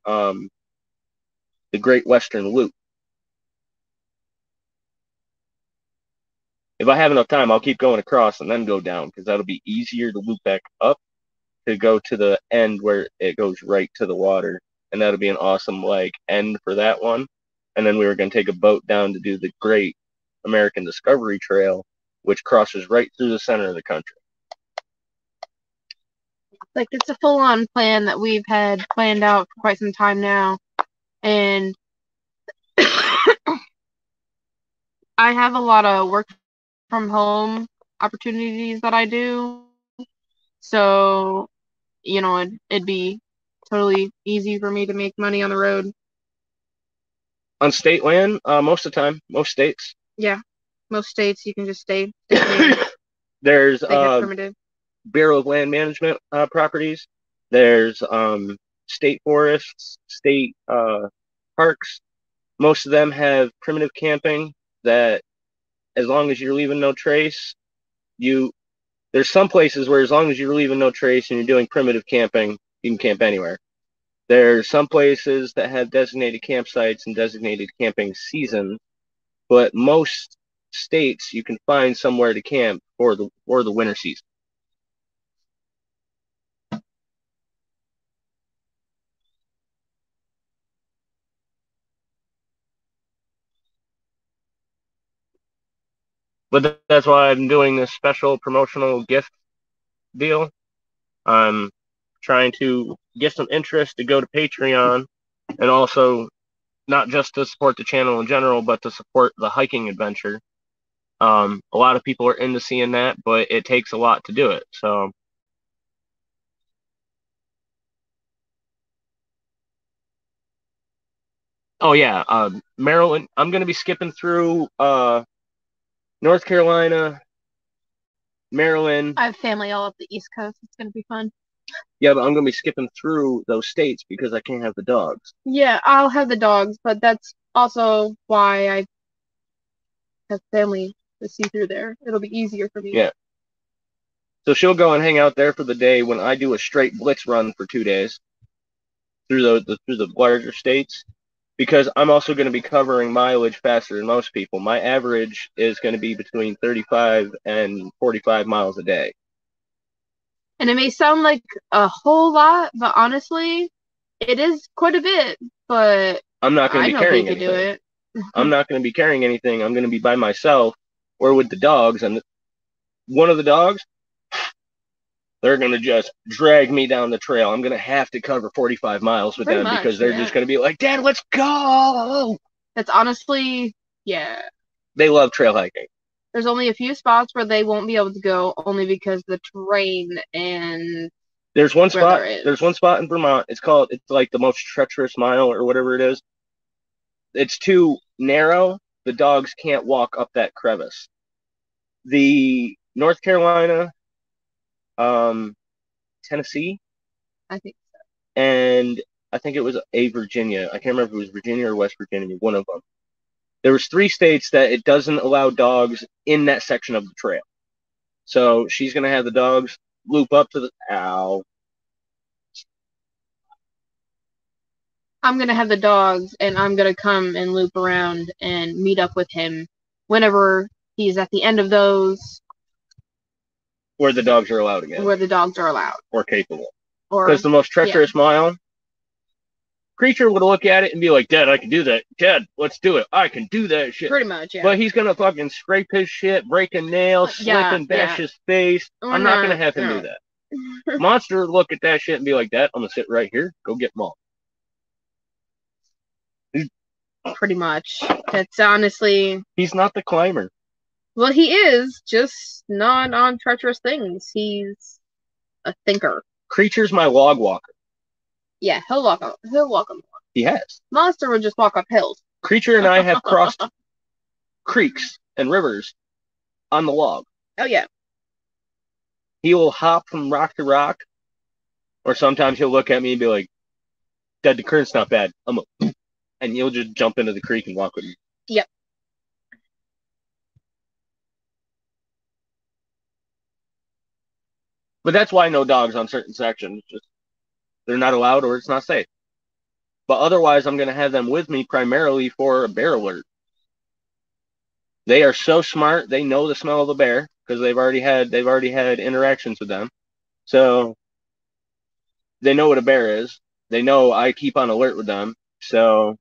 Great Western Loop. If I have enough time, I'll keep going across and then go down because that'll be easier to loop back up to go to the end where it goes right to the water, and that'll be an awesome like end for that one. And then we were going to take a boat down to do the Great American Discovery Trail, which crosses right through the center of the country.
Like it's a full-on plan that we've had planned out for quite some time now, and I have a lot of work from home opportunities that I do. So, it'd be totally easy for me to make money on the road.
On state land, most of the time, most states.
Yeah, most states you can just stay there.
There's
They get primitive.
Bureau of Land Management properties. There's state forests, state parks. Most of them have primitive camping that, as long as you're leaving no trace, there's some places where as long as you're leaving no trace and you're doing primitive camping, you can camp anywhere. There's some places that have designated campsites and designated camping seasons, but most states you can find somewhere to camp for the winter season. But that's why I'm doing this special promotional gift deal. I'm trying to get some interest to go to Patreon, and also not just to support the channel in general, but to support the hiking adventure. A lot of people are into seeing that, but it takes a lot to do it. So, oh yeah, Maryland. I'm gonna be skipping through North Carolina, Maryland.
I have family all up the East Coast. It's gonna be fun.
Yeah, but I'm gonna be skipping through those states because I can't have the dogs.
Yeah, I'll have the dogs, but that's also why I have family to see through there. It'll be easier for me.
Yeah. So she'll go and hang out there for the day when I do a straight blitz run for 2 days through the larger states, because I'm also going to be covering mileage faster than most people. My average is going to be between 35 and 45 miles a day.
And it may sound like a whole lot, but honestly, it is quite a bit. But
I'm not going to be carrying anything.
Do it.
I'm not going to be carrying anything. I'm going to be by myself or with the dogs. And one of the dogs, they're going to just drag me down the trail. I'm going to have to cover 45 miles with them because they're just going to be like, Dad, let's go.
That's honestly, yeah.
They love trail hiking.
There's only a few spots where they won't be able to go only because the terrain and
there's one spot in Vermont. It's like the most treacherous mile or whatever it is. It's too narrow. The dogs can't walk up that crevice. The North Carolina, Tennessee,
I think so.
And I think it was a Virginia. I can't remember if it was Virginia or West Virginia, one of them. There was 3 states that it doesn't allow dogs in that section of the trail. So she's going to have the dogs loop up to the... Ow.
I'm going to have the dogs, and I'm going to come and loop around and meet up with him whenever he's at the end of those.
Where the dogs are allowed again.
Where the dogs are allowed.
Or capable. Because the most treacherous mile, Creature would look at it and be like, Dad, I can do that. Dad, let's do it. I can do that shit.
Pretty much, yeah.
But he's going to fucking scrape his shit, break a nail, slip and bash his face. I'm not going to have him do that. Monster would look at that shit and be like, Dad, I'm going to sit right here. Go get them all.
Pretty much. That's honestly...
He's not the climber.
Well, he is, just not on treacherous things. He's a thinker.
Creature's my log walker.
Yeah, he'll walk them.
He has.
Monster would just walk up hills.
Creature and I have crossed creeks and rivers on the log.
Oh, yeah.
He will hop from rock to rock, or sometimes he'll look at me and be like, Dad, the current's not bad. And he'll just jump into the creek and walk with me.
Yep.
But that's why no dogs on certain sections. Just they're not allowed or it's not safe. But otherwise, I'm going to have them with me primarily for a bear alert. They are so smart. They know the smell of the bear because they've already had interactions with them. So they know what a bear is. They know I keep on alert with them. So,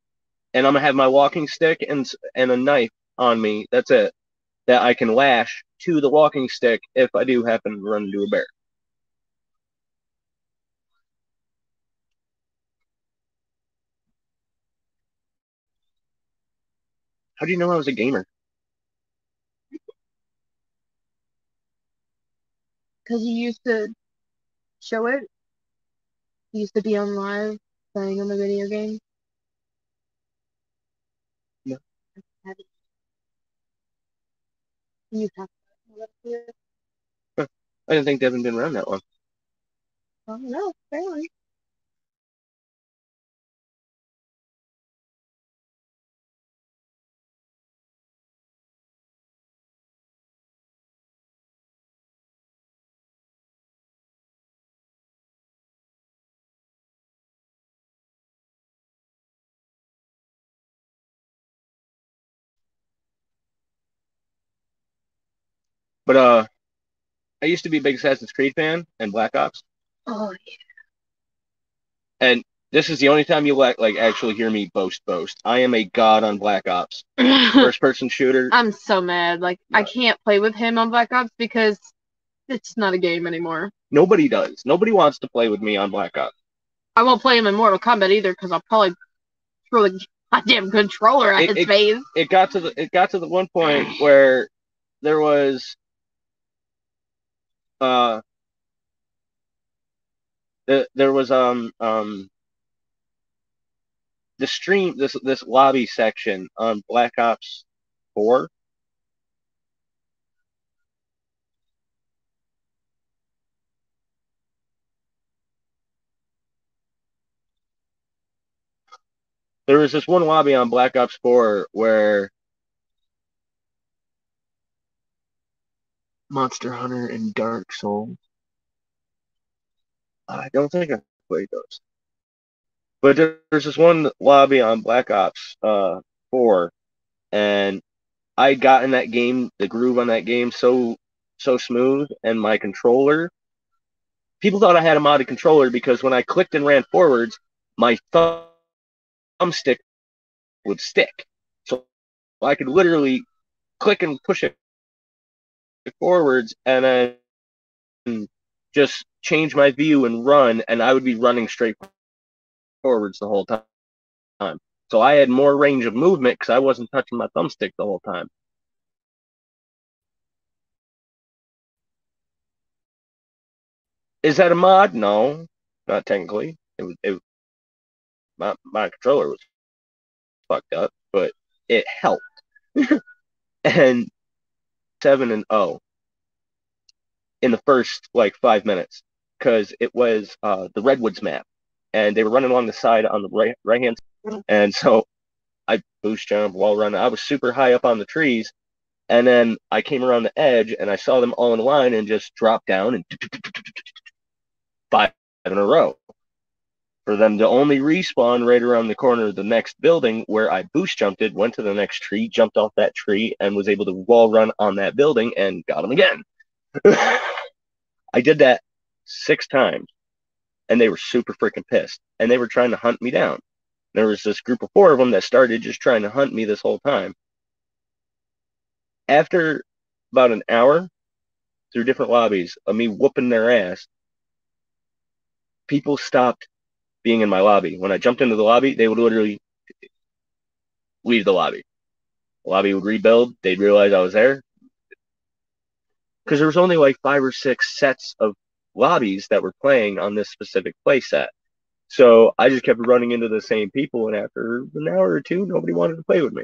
and I'm going to have my walking stick and a knife on me. That's it. That I can lash to the walking stick if I do happen to run into a bear. How do you know I was a gamer?
Because you used to show it. You used to be on live playing on the video game.
No.
You have to.
Huh. I didn't think Devin been around that long.
Oh, no, apparently.
But I used to be a big Assassin's Creed fan and Black Ops.
Oh, yeah.
And this is the only time you'll like actually hear me boast. I am a god on Black Ops. First person shooter.
I'm so mad. Like, I can't play with him on Black Ops because it's not a game anymore.
Nobody does. Nobody wants to play with me on Black Ops.
I won't play him in Mortal Kombat either because I'll probably throw the goddamn controller at his face.
It got to the one point where there was uh there was this lobby section on Black Ops 4. There was this one lobby on Black Ops 4 where Monster Hunter and Dark Souls. I don't think I played those. But there's this one lobby on Black Ops 4, and I got in that game, the groove on that game so smooth, and my controller. People thought I had a modded controller because when I clicked and ran forwards, my thumbstick would stick. So I could literally click and push it forwards and then just change my view and run, and I would be running straight forwards the whole time. So I had more range of movement because I wasn't touching my thumbstick the whole time. Is that a mod? No, not technically. My controller was fucked up, but it helped. And 7-0 in the first like 5 minutes because it was the Redwoods map, and they were running along the side on the right hand side. And so I boost jump, wall run. I was super high up on the trees, and then I came around the edge and I saw them all in line and just dropped down and 5 in a row. For them to only respawn right around the corner of the next building where I boost jumped it, went to the next tree, jumped off that tree, and was able to wall run on that building and got them again. I did that 6 times, and they were super freaking pissed, and they were trying to hunt me down. There was this group of 4 of them that started just trying to hunt me this whole time. After about an hour through different lobbies of me whooping their ass, people stopped being in my lobby. When I jumped into the lobby, they would literally leave the lobby. The lobby would rebuild. They'd realize I was there. Because there was only like 5 or 6 sets of lobbies that were playing on this specific play set. So I just kept running into the same people, and after an hour or two, nobody wanted to play with me.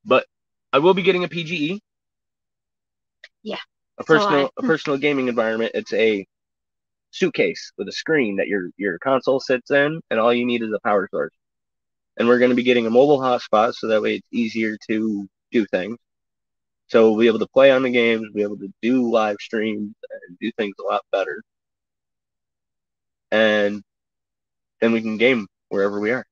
But I will be getting a PGE.
Yeah.
A personal gaming environment. It's a suitcase with a screen that your console sits in, and all you need is a power source. And we're going to be getting a mobile hotspot so that way it's easier to do things. So we'll be able to play on the games, be able to do live streams, and do things a lot better. And then we can game wherever we are.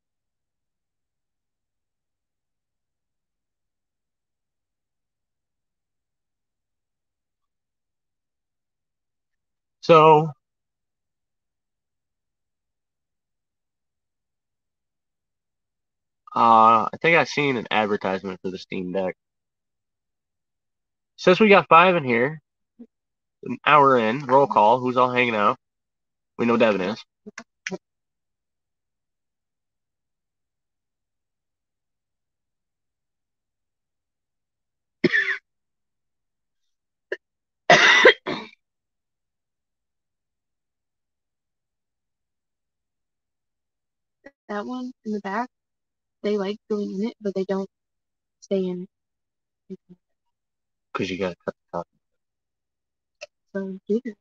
So I think I've seen an advertisement for the Steam Deck. Says we got 5 in here. An hour in. Roll call. Who's all hanging out? We know Devin is.
That one in the back, they like going in it, but they don't stay in it.
Because you got to cut the top.
So do that.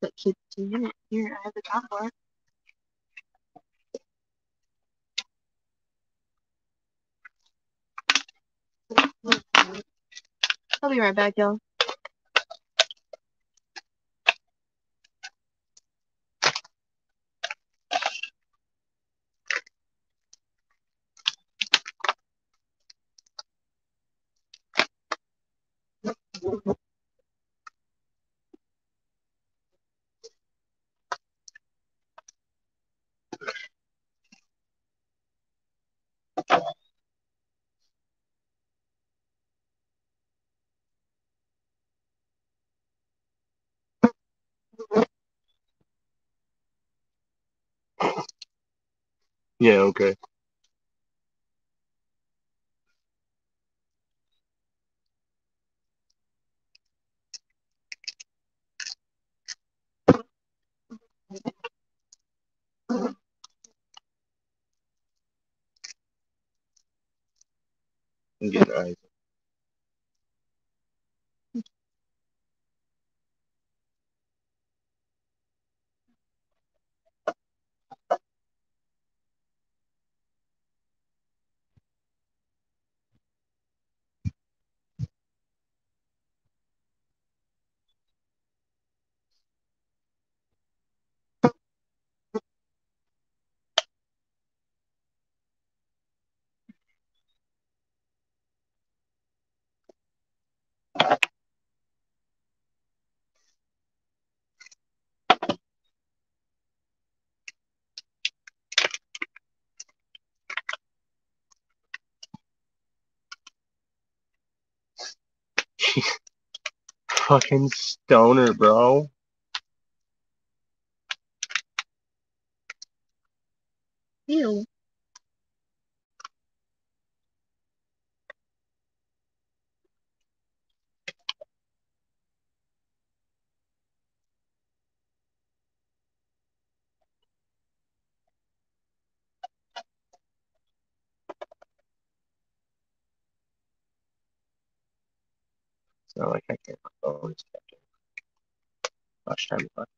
But keep 2 minutes. Here, I have the top bar. I'll be right back, y'all.
Yeah, okay. I'm getting eyes. Fucking stoner, bro.
Ew.
It's not like I can't phone. Much time left.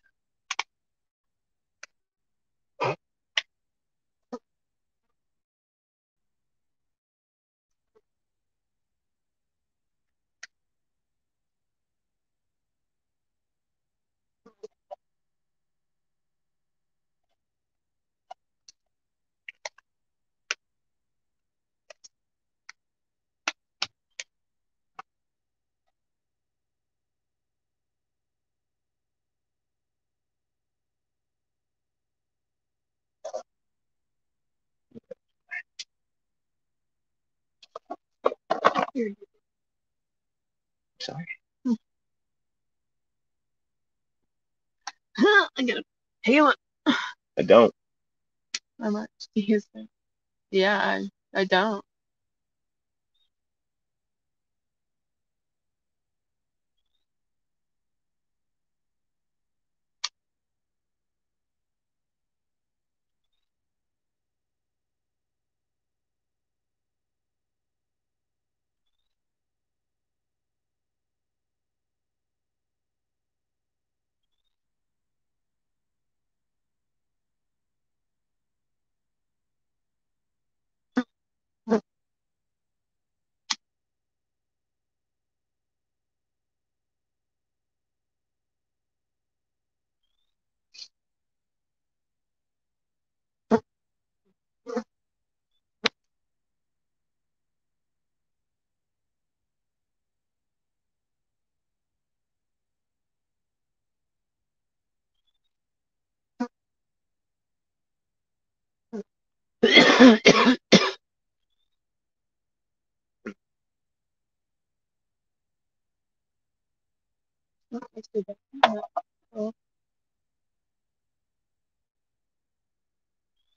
Sorry.
I get a Halo.
I don't.
How much do you say? Yeah, I don't.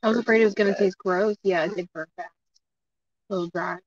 I was afraid it was gonna taste gross. Yeah, it did burn fast. A little dry.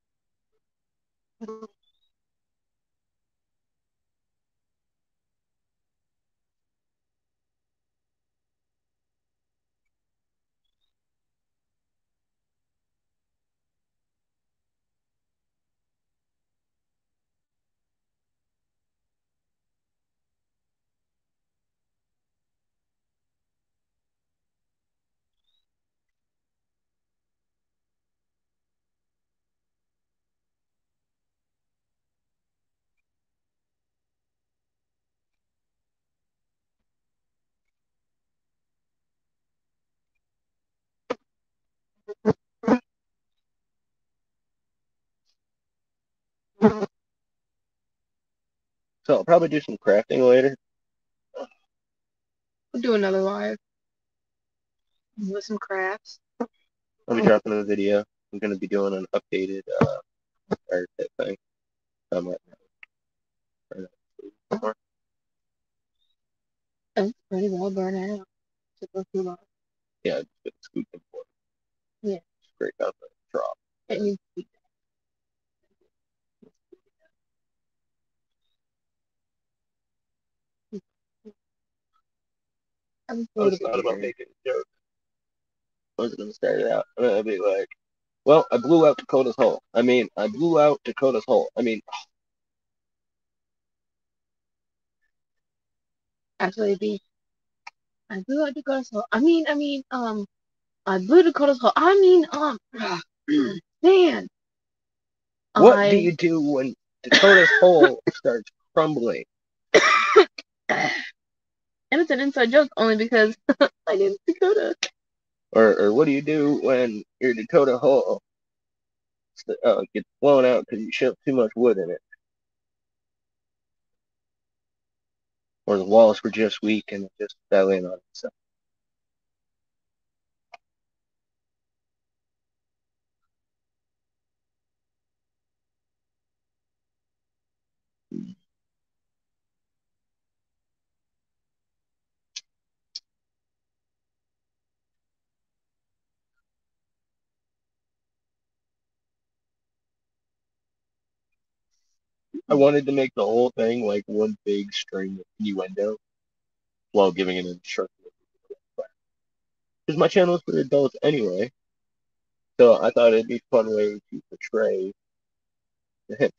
So I'll probably do some crafting later.
We'll do another live with some crafts.
I'll be dropping a video. I'm gonna be doing an updated art type thing. I might turn it more.
It's pretty well burned out. Super cool.
Yeah, just scoop them for.
Yeah.
Straight out the trough.
It needs to be.
I was thought about making a joke. I was gonna start it out. And I'd be like, well, I blew out Dakota's hole. I blew out Dakota's hole.
Actually, be. I blew out Dakota's hole. I blew Dakota's hole. Man.
What do you do when Dakota's hole starts crumbling?
And it's an inside joke only because I named Dakota.
Or what do you do when your Dakota hole gets blown out because you shoved too much wood in it? Or the walls were just weak and it just fell in on itself. I wanted to make the whole thing like one big string of innuendo while giving an instruction. Because my channel is for adults anyway, so I thought it'd be a fun way to portray the hint.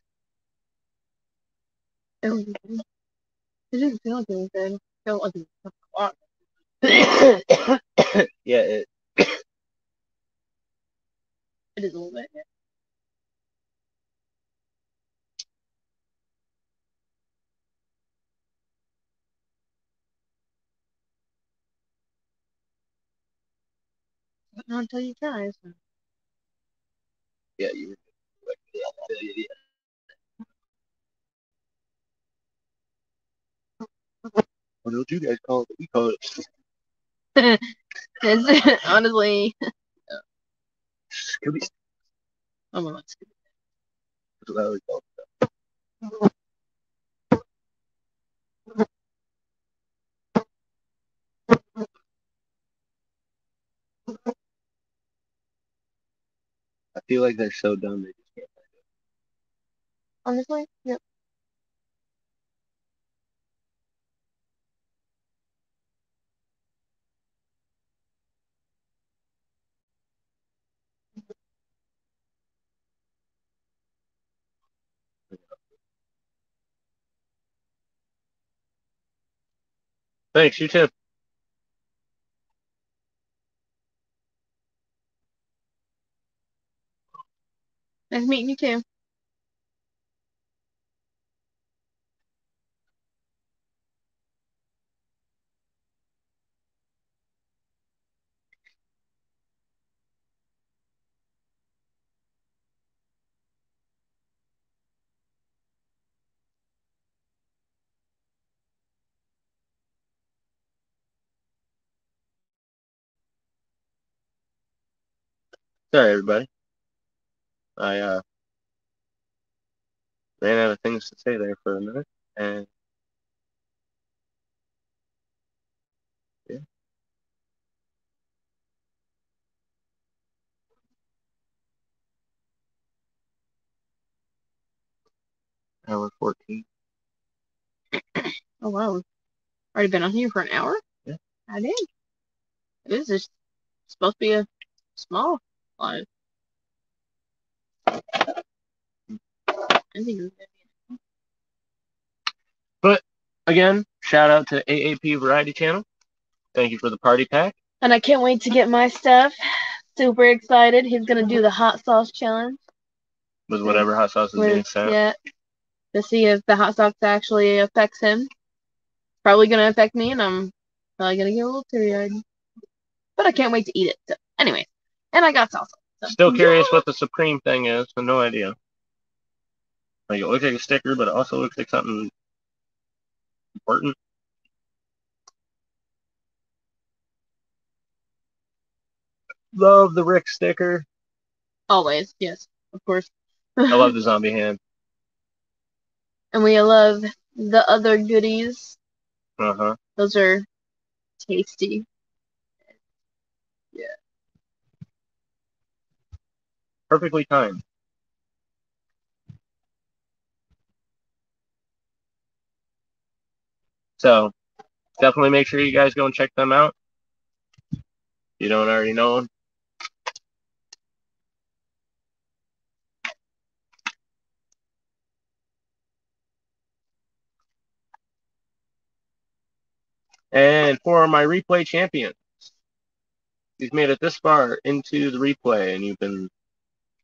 It didn't feel like anything. It felt like a clock.
Yeah, it
is a little bit. Yeah. But not until you try. So.
Yeah, you were like, yeah. What don't you guys call it? We call it
It's honestly.
Scooby.
I'm gonna let Scooby.
That's what I always call it. I feel like they're so dumb they just can't.
Honestly, yep.
Thanks, you too.
Nice meeting you too.
Sorry, everybody. I ran out of things to say there for a minute, and yeah. Hour 14.
Oh wow, already been on here for an hour.
Yeah.
I did. This is supposed to be a small live. I think it was.
But again, shout out to AAP Variety Channel. Thank you for the party pack.
And I can't wait to get my stuff. Super excited. He's gonna do the hot sauce challenge.
With whatever hot sauce is being sent.
Yeah. To see if the hot sauce actually affects him. Probably gonna affect me, and I'm probably gonna get a little teary-eyed. But I can't wait to eat it. So, anyway, and I got salsa. So.
Still curious what the Supreme thing is, so no idea. Like, it looks like a sticker, but it also looks like something important. Love the Rick sticker.
Always, yes, of course.
I love the zombie hand.
And we love the other goodies.
Uh-huh.
Those are tasty. Yeah.
perfectly timed. So definitely make sure you guys go and check them out. If you don't already know them. And for my replay champion, you've made it this far into the replay, and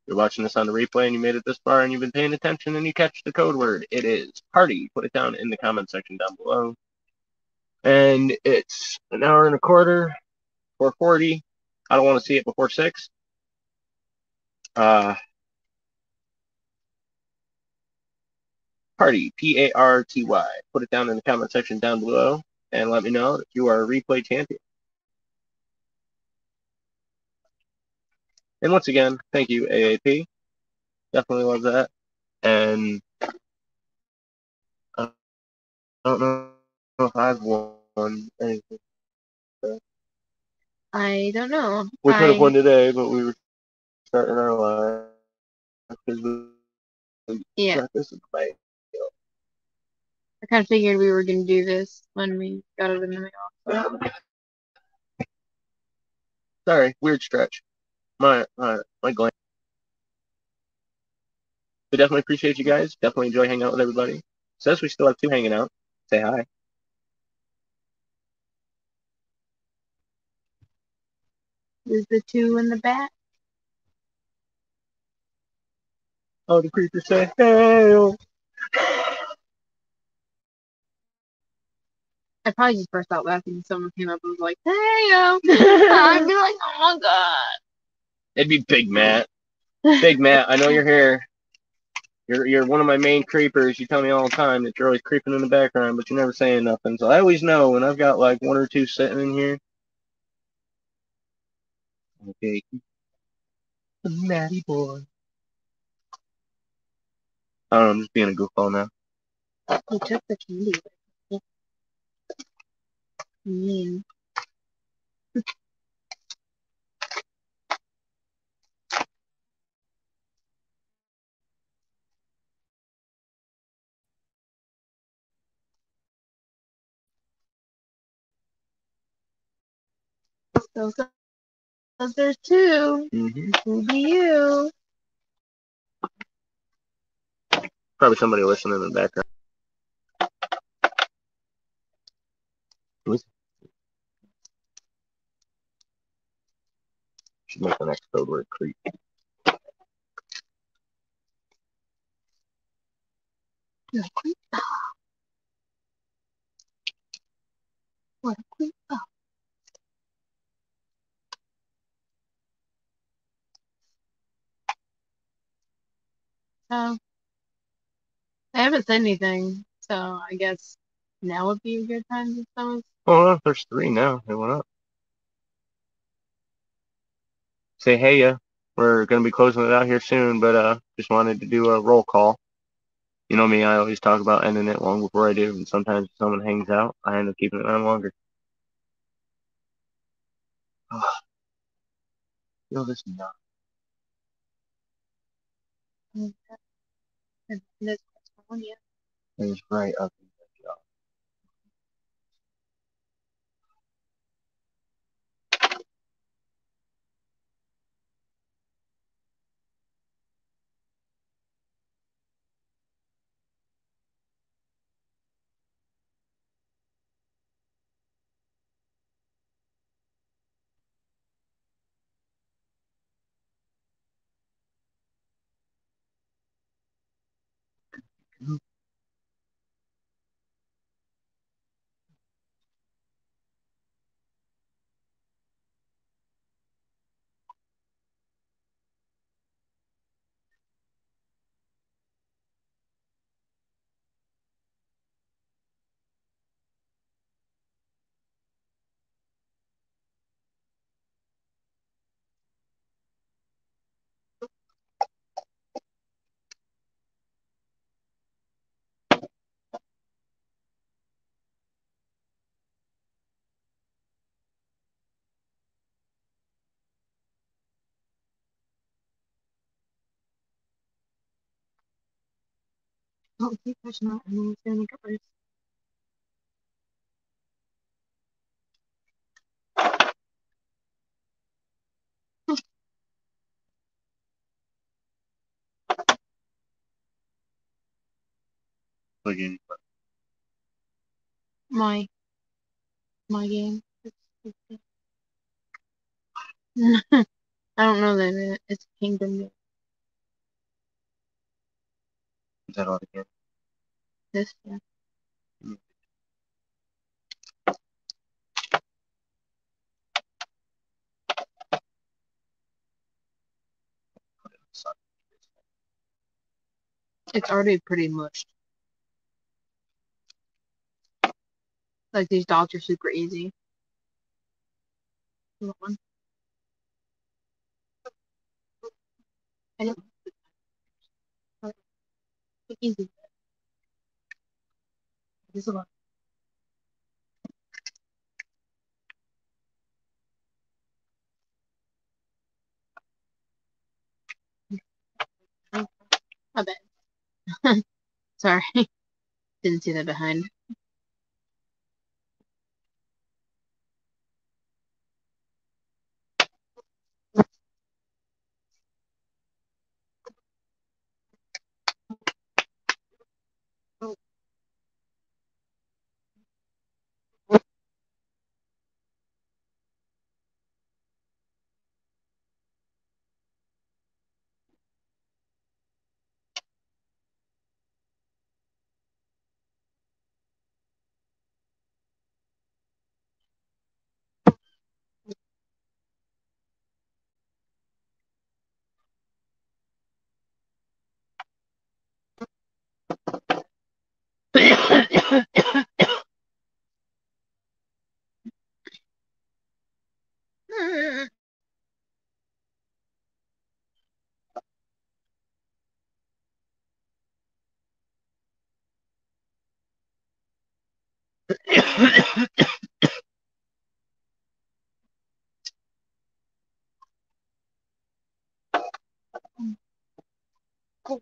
you're watching this on the replay, and you made it this far, and you've been paying attention, and you catch the code word. It is party. Put it down in the comment section down below. And it's an hour and a quarter, 4:40. I don't want to see it before 6. Party, Party. Put it down in the comment section down below, and let me know if you are a replay champion. And once again, thank you, AAP. Definitely love that. And I don't know if I've won anything.
I don't know.
We could have won today, but we were starting our life because
Yeah.
got this in the mail.
I kind of figured we were going to do this when we got it in the mail. So.
Sorry, weird stretch. My gland. But definitely appreciate you guys. Definitely enjoy hanging out with everybody. Says we still have 2 hanging out. Say hi.
There's the 2 in the back.
Oh, the creeper say, "Hey!"
I probably just burst out laughing and someone came up and was like, "Hey, I'd be like, "Oh God!"
It'd be Big Matt. Big Matt, I know you're here. You're one of my main creepers. You tell me all the time that you're always creeping in the background, but you're never saying nothing. So I always know when I've got like 1 or 2 sitting in here. Okay, the Matty boy. I don't know, I'm just being a goofball now.
He took the candy away. Mean. So there's 2. Who be you?
Probably somebody listening in the background. Should make the next code word creep.
You're a creep. What a creep. I haven't said anything, so I guess now would be a good time to start.
Oh, there's 3 now. They went up. Say hey, ya. We're gonna be closing it out here soon, but just wanted to do a roll call. You know me, I always talk about ending it long before I do, and sometimes if someone hangs out, I end up keeping it on longer. Oh, feel this knot. It's right up in the jaw.
Don't keep pushing out, and then it's gonna make it worse.
Again.
My game. I don't know that it's Kingdom yet.
Is that all again?
This yeah. It's already pretty mushed. Like these dots are super easy. Hold on. I don't easy. This is a lot. My bad. Sorry. Didn't see that behind. Cool.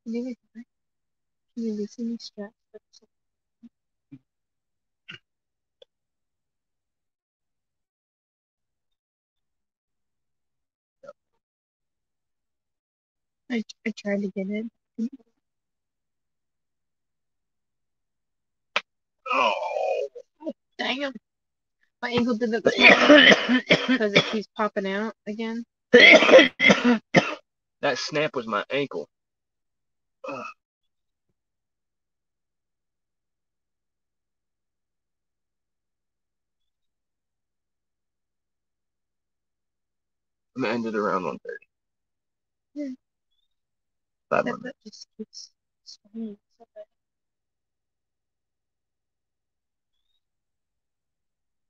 Maybe you listen to stress. I tried to get it.
Oh,
Dang it. My ankle did it this morning because it keeps popping out again.
that snap was my ankle. Ugh. I'm gonna end it around 1:30.
Yeah.
5
That
more minutes.
just keeps swinging so bad.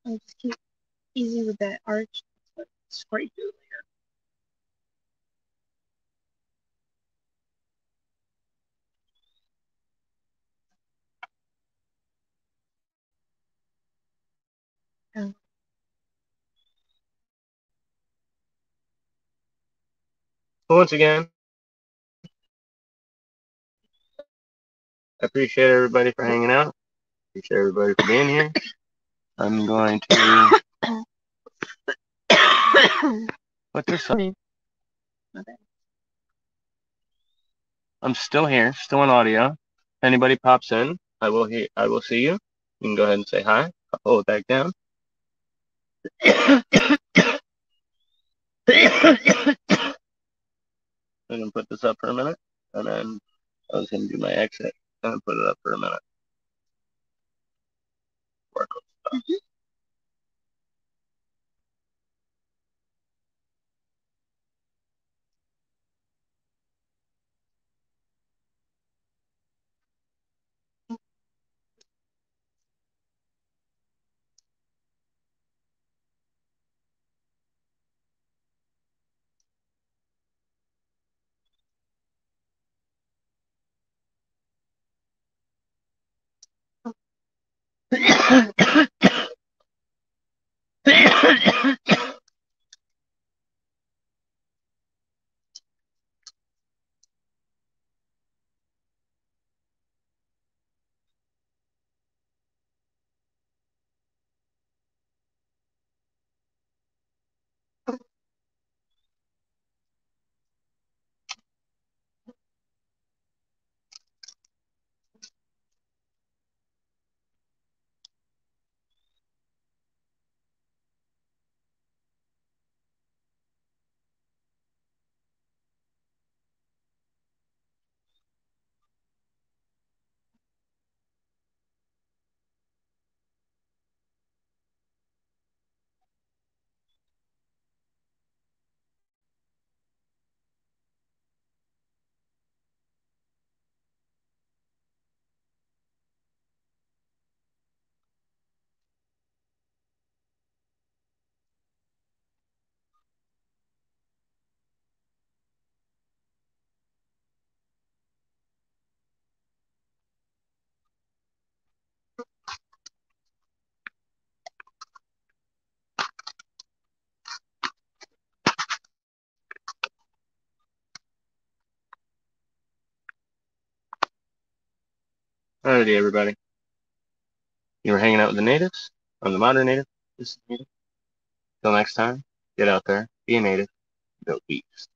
I just keep easy with that arch. Scrape through there.
But once again, I appreciate everybody for hanging out. Appreciate everybody for being here. I'm going to put this up. I'm still here, still on audio. If anybody pops in, I will see you. You can go ahead and say hi. I'll pull it back down. I'm gonna put this up for a minute, and then I was gonna do my exit and put it up for a minute. Alrighty, everybody. You were hanging out with the natives. I'm the modern native. This is native. Till next time, get out there, be a native, go east.